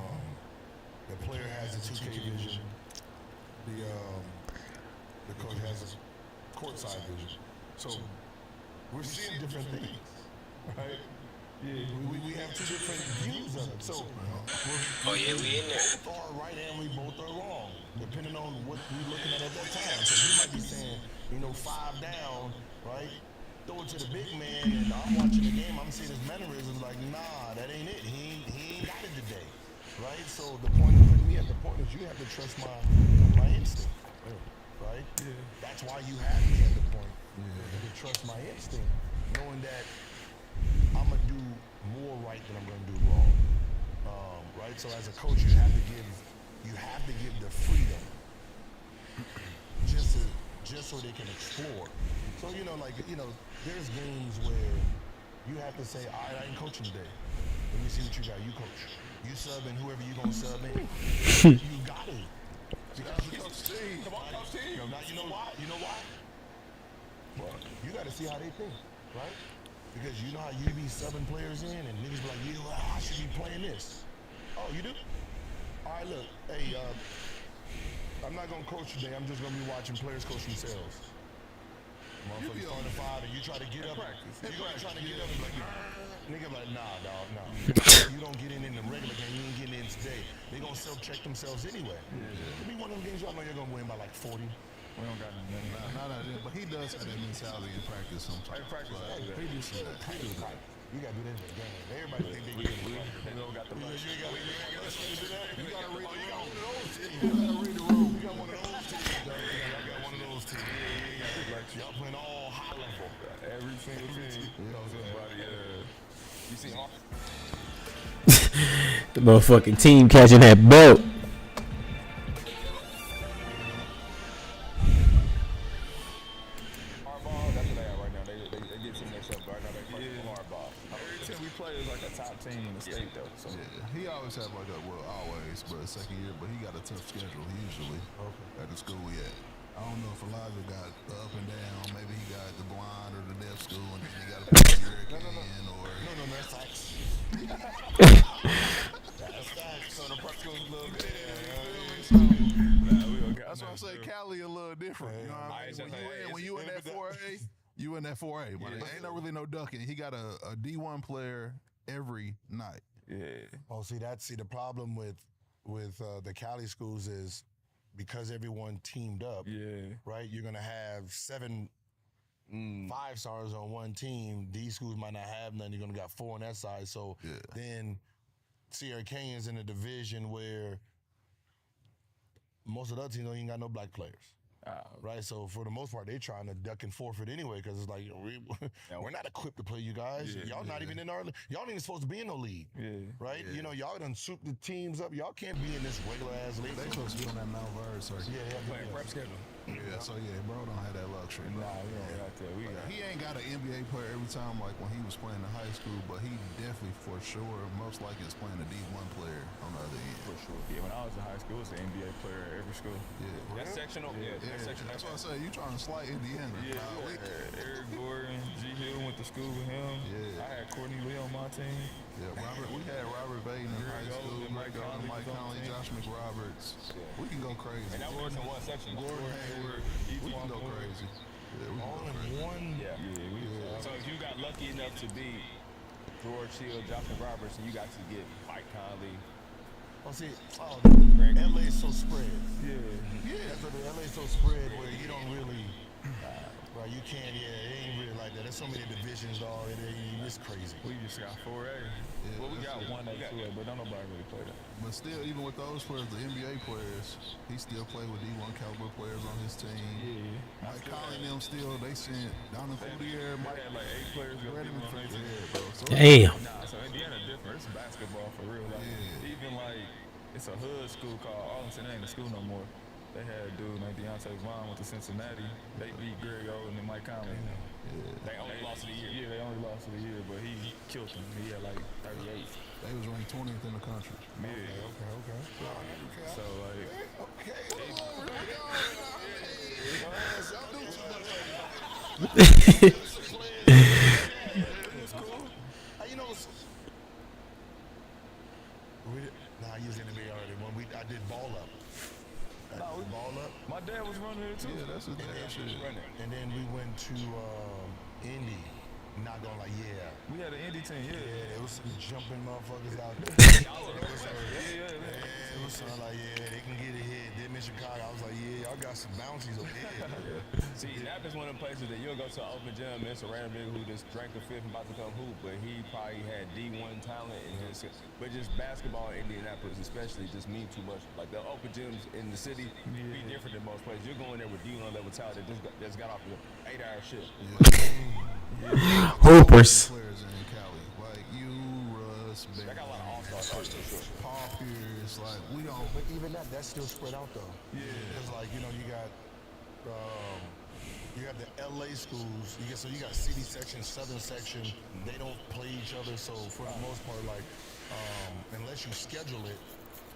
the player has a 2K vision. The coach has a courtside vision. So we're seeing different things, right? Yeah, we have two different views of it. So we in there. Both are right and we both are wrong, depending on what we're looking at that time. So we might be saying, 5 down, right? Throw it to the big man, and I'm watching the game. I'm seeing his mannerisms like, nah, that ain't it. He ain't got it today, right? So the point of putting me at the point is you have to trust my instinct, right? Yeah. That's why you have me at the point. Yeah. To trust my instinct, knowing that I'm gonna do more right than I'm gonna do wrong, right? So as a coach, you have to give the freedom, just so they can explore. So there's games where you have to say, all right, I ain't coaching today. Let me see what you got. You coach. You sub in whoever you gonna sub in. You got it. Come on, Coach T. Now you know why? Well, you got to see how they think, right? Because you know how you be subbing players in and niggas be like, yeah, I should be playing this. Oh, you do? All right, look, hey, I'm not going to coach today. I'm just going to be watching players coach themselves. Motherfucker starting 5 and you try to get up. You're trying to get up and be like, nigga like, nah, dog, nah. You don't get in the regular game. You ain't getting in today. They going to self-check themselves anyway. It'll be one of them games y'all know you're going to win by like 40. We don't got nothing. But he does have that mentality in practice sometimes. He do see that. You gotta do that in the game. Everybody think they get it. They don't got the money. You gotta read the room. You got one of those teams. Y'all got one of those teams. Y'all playing all high level. Every single team. Somebody, you see The motherfucking team catching that belt. Team in the state though. So yeah, he always have but second year, but he got a tough schedule usually at the school we at. I don't know if Elijah got the up and down, maybe he got the blind or the deaf school and then he got to put Eric in or no, that's facts. That's facts. So the prep school's a little bit. That's why I say Cali a little different. You know what I mean? When you in that 4A, you in that 4A, but ain't no really no ducking. He got a D1 player every night. Yeah. Oh, see the problem with the Cali schools is because everyone teamed up. Yeah. Right. You're gonna have 7 5-stars on one team. These schools might not have none. You're gonna got 4 on that side. So then Sierra Canyon's in a division where most of the other teams don't even got no black players. Right, so for the most part, they trying to duck and forfeit anyway because it's like we're not equipped to play you guys. Y'all not even in y'all ain't even supposed to be in no league. Right, y'all done soup the teams up. Y'all can't be in this regular ass league. They supposed to be on that Mount Verge circuit. They have playing prep schedule. So bro don't have that luxury. He ain't got an NBA player every time like when he was playing in high school, but he definitely for sure most likely is playing a D1 player on the other end. For sure. Yeah, when I was in high school, it was an NBA player at every school. That's sectional. That's why I say you trying to slight Indiana. Eric Gordon, G Hill went to school with him. I had Courtney Lee on my team. We had Robert Baden in high school, Mike Conley, Josh McRoberts. We can go crazy. And that was in one section. Gordon Hayward. We can go crazy. All in one. So if you got lucky enough to beat George Hill, Josh McRoberts, and you got to get Mike Conley. LA's so spread. That's what LA's so spread where you don't really Bro, you can't. Yeah, it ain't really like that. There's so many divisions, dog. It's crazy. We just got 4A. Well, we got 1A, 2A, but don't nobody really play that. But still, even with those players, the NBA players, he still play with D1 caliber players on his team. Yeah. Mike Conley them still, they sent down the Coutier, They Mike. had like 8 players go people on their team. Yeah, bro. So Damn. Nah, so Indiana different. It's basketball for real. Like, even like, it's a hood school called Arlington. It ain't a school no more. They had a dude named Deontay Vaughn went to Cincinnati. They beat Greg Oden and Mike Conley. They only lost of the year. Yeah, they only lost of the year, but he killed them. He had like 38. they was ranked 20th in the country. Yeah. Okay. So like, You know, I used NBA already. When I did ball up. Ball up. my dad was running it too. Yeah, that's his dad shit. And then we went to Indy. Not gonna like, We had an indie team, it was some jumping motherfuckers out there. It was something like, they can get it here. Then in Chicago, I was like, y'all got some bouncies over here. See, Nap's one of them places that you'll go to an open gym and it's a random nigga who just drank a fifth and about to come hoop, but he probably had D1 talent and but just basketball in Indianapolis especially just mean too much. Like the open gyms in the city be different than most places. You're going there with D1 level talent that just got off your 8-hour shift. Hoopers. Players in Cali, like you, Russ, I got a lot of all-stars too. Paul Pierce, like we don't. But even that's still spread out though. Because like, you got the LA schools. You got city section, southern section. They don't play each other. So for the most part, like unless you schedule it,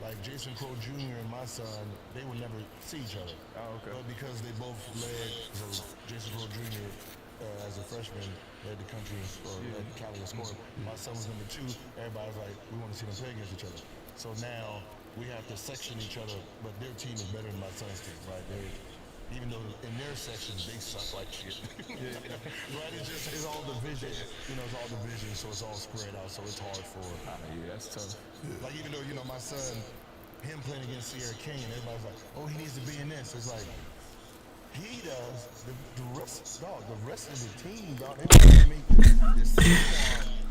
like Jason Crow Jr. and my son, they would never see each other. Oh, okay. But because they both led, so Jason Crow Jr. As a freshman led the country led Cali in scoring. My son was number 2. Everybody's like, we want to see them play against each other. So now we have to section each other, but their team is better than my son's team, right? Even though in their sections they suck like shit. Right? It's all division. It's all division, so it's all spread out. So it's hard for. Yeah, that's tough. Like even though my son, him playing against Sierra King, everybody's like, oh, he needs to be in this. It's like. He does. The rest of the team, dog. They want to make this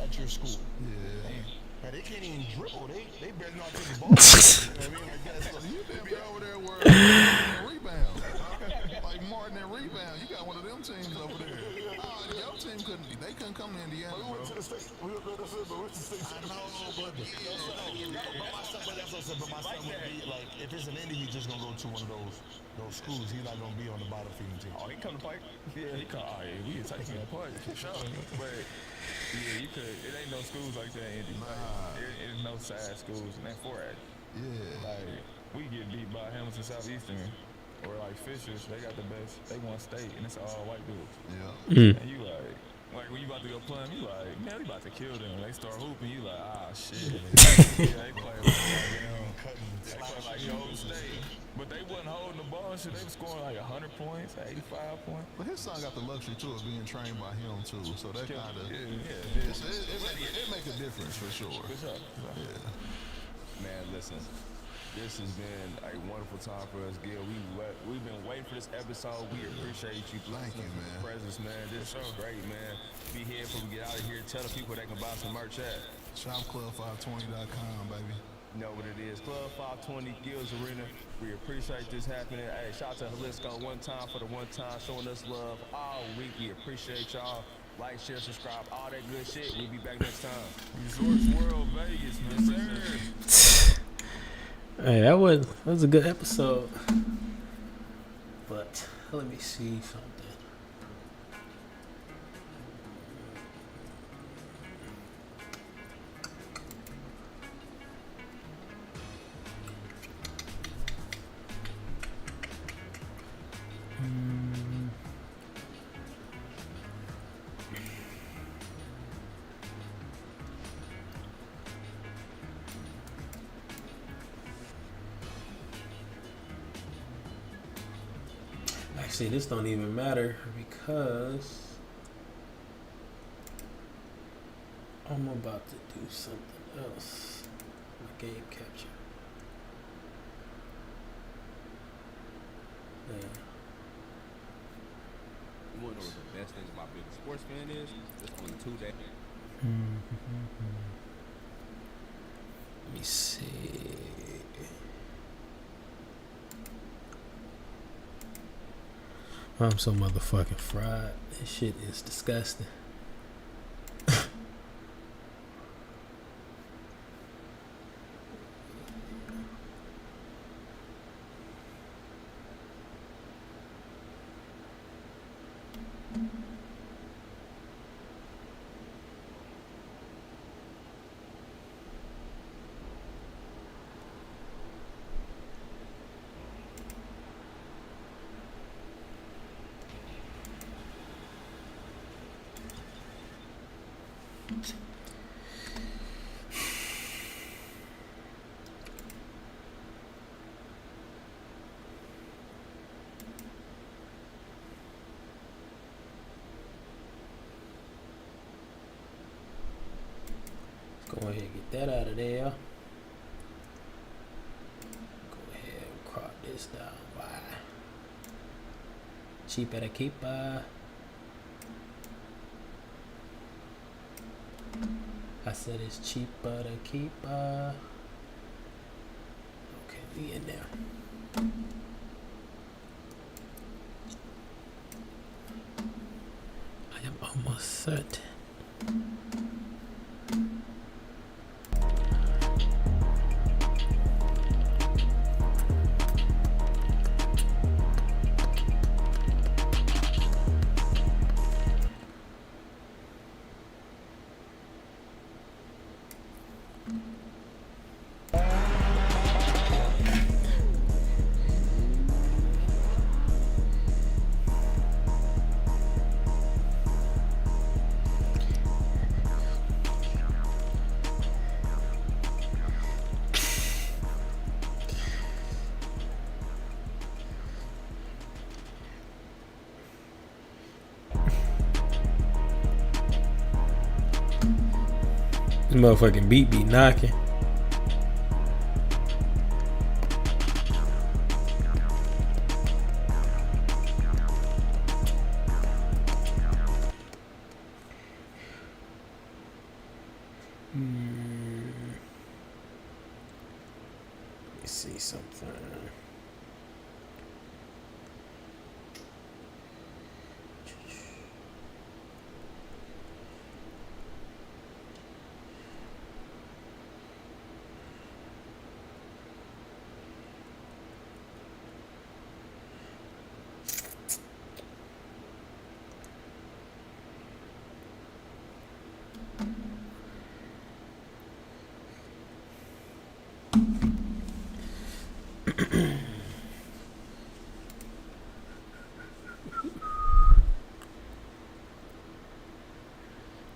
at your school. Yeah. They can't even dribble. They better not take the ball. You been over there where rebound, like Martin and rebound. You got one of them teams over there. Your team couldn't come to Indiana. We went to the state. We went to the state. I know, but my son would be like, if it's an Indy, he's just gonna go to one of those schools. He's not gonna be on the bottom feeding team. Oh, he come to Pike? Yeah, he come. Oh, yeah, we can take him to Pike for sure. But yeah, you could. It ain't no schools like that in Indy. It's no side schools and that 4A. Yeah. Like we get beat by Hamilton Southeastern or like Fishers. They got the best. They won state and it's all white dudes. Yeah. And you like when you about to go play them, you like, man, we about to kill them. They start hooping, you like, shit. They play like Golden State. But they wasn't holding the ball and shit. They was scoring like 100 points, 85 points. But his son got the luxury too of being trained by him too. So that kind of it make a difference for sure. For sure. Yeah. Man, listen. This has been a wonderful time for us, Gil. We've been waiting for this episode. We appreciate you. Thank you, man. Presence, man. This is great, man. Be here before we get out of here. Tell the people they can buy some merch at. ShopClub520.com, baby. You know what it is. Club 520, Gil's Arena. We appreciate this happening. Hey, shout out to Jalisco one time for the one time showing us love all week. We appreciate y'all. Like, share, subscribe, all that good shit. We'll be back next time. Resorts World Vegas, man. Sir. Hey, that was a good episode. But let me see something. Actually, this don't even matter because I'm about to do something else. My game capture. Yeah. best thing about being a sports fan is there's only 2 days. Let me see. I'm so motherfucking fried. This shit is disgusting. Go ahead and get that out of there. Go ahead and crop this down. Bye. Cheaper to keep. I said it's cheaper to keep. Okay, we in there. I am almost certain. Motherfucking beat be knocking. Let me see something.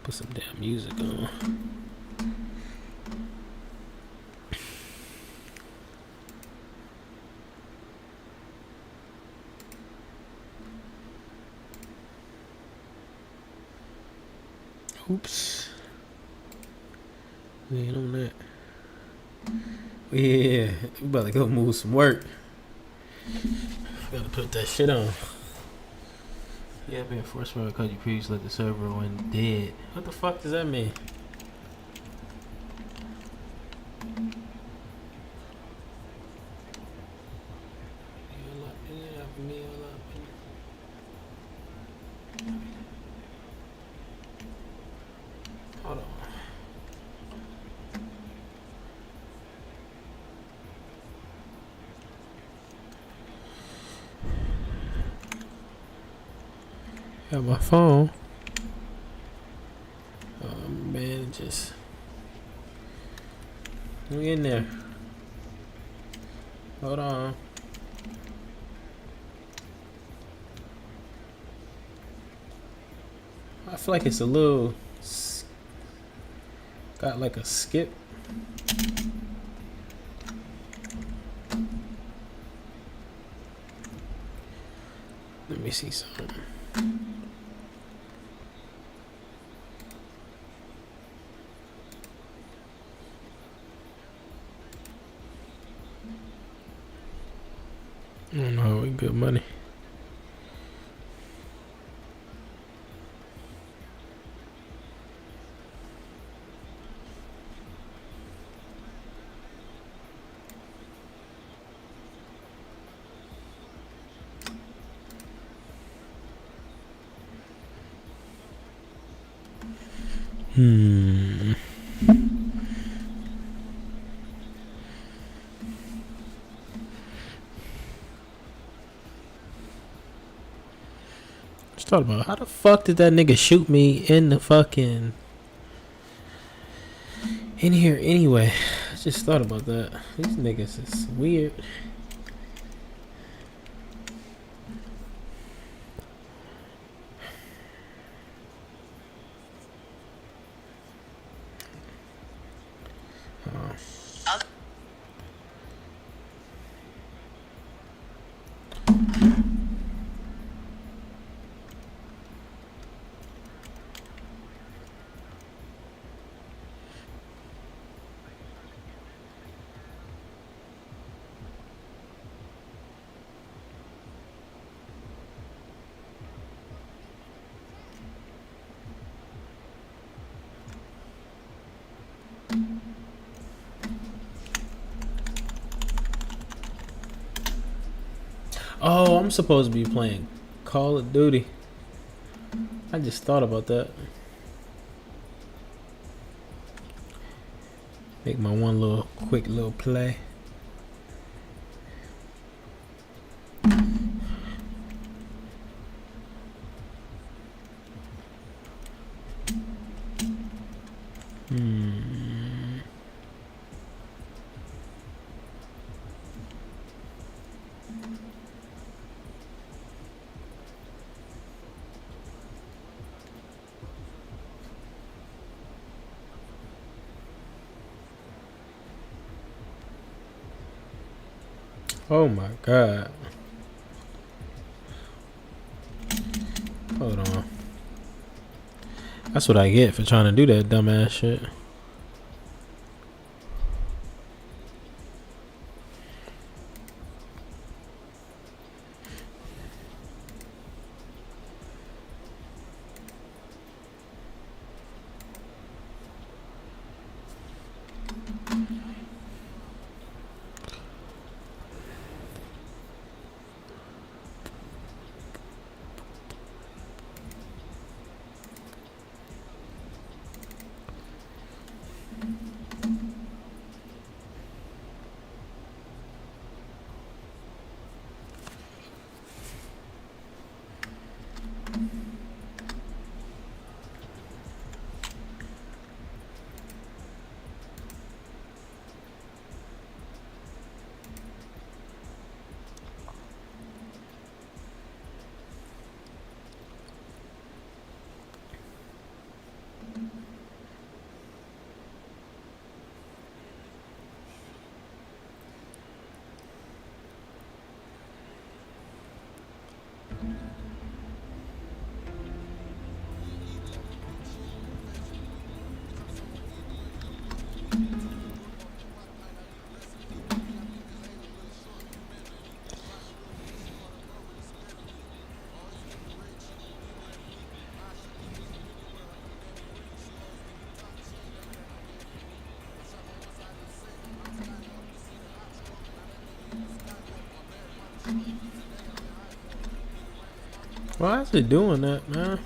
Put some damn music on. Oops. We ain't on that. Yeah, we about to go move some work. Gotta put that shit on. Yeah, been forced because you previously let the server went dead. What the fuck does that mean? Hold on. Got my phone. Oh man, just we in there. Hold on. I feel like it's a little got like a skip. Let me see something. I don't know, we good money. Just thought about how the fuck did that nigga shoot me in the fucking in here anyway. I just thought about that. These niggas is weird. Oh, I'm supposed to be playing Call of Duty. I just thought about that. Make my one little quick little play. Oh my god. Hold on. That's what I get for trying to do that dumbass shit. Why is it doing that, man?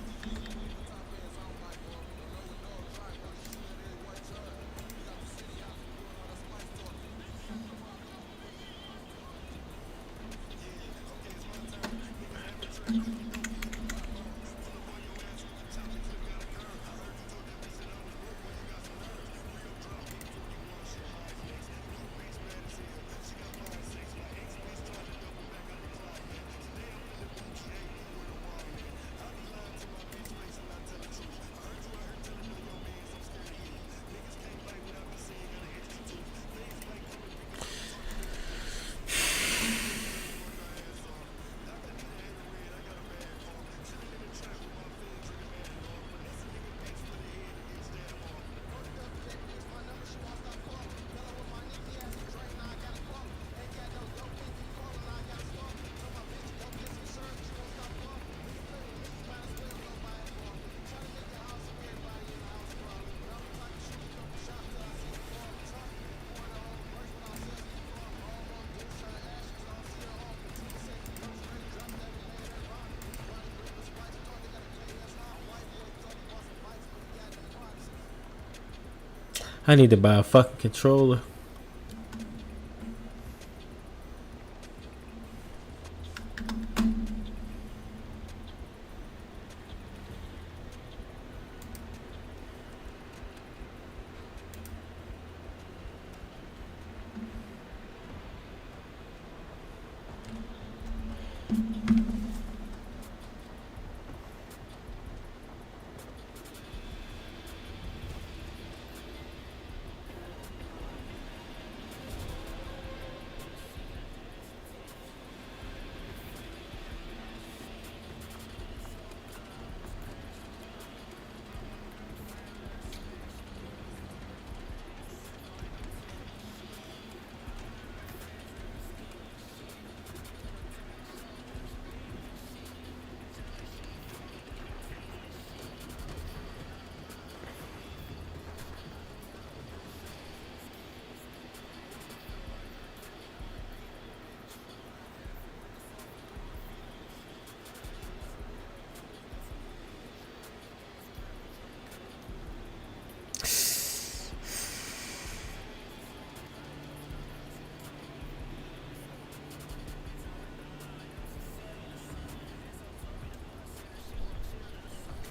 I need to buy a fucking controller.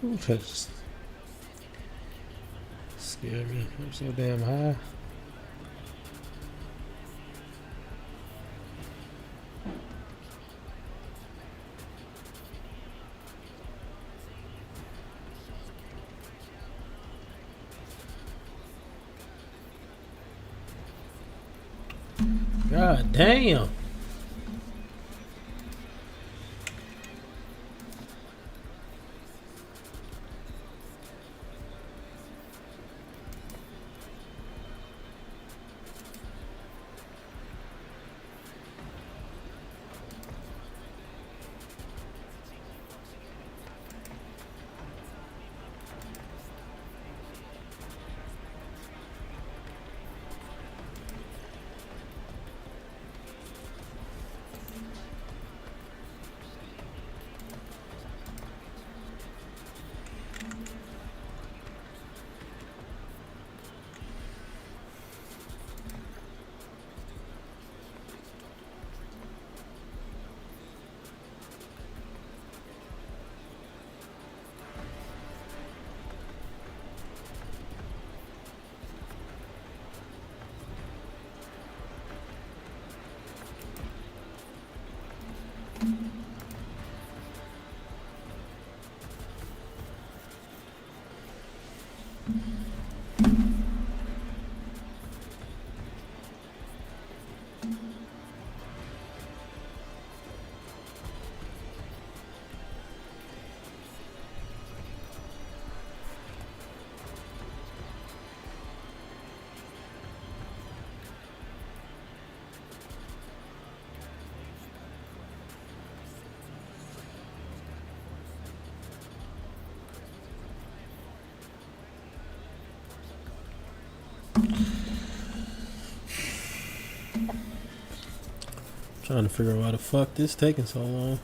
Ooh, that's scared me. I'm so damn high. God damn. Trying to figure out why the fuck this taking so long.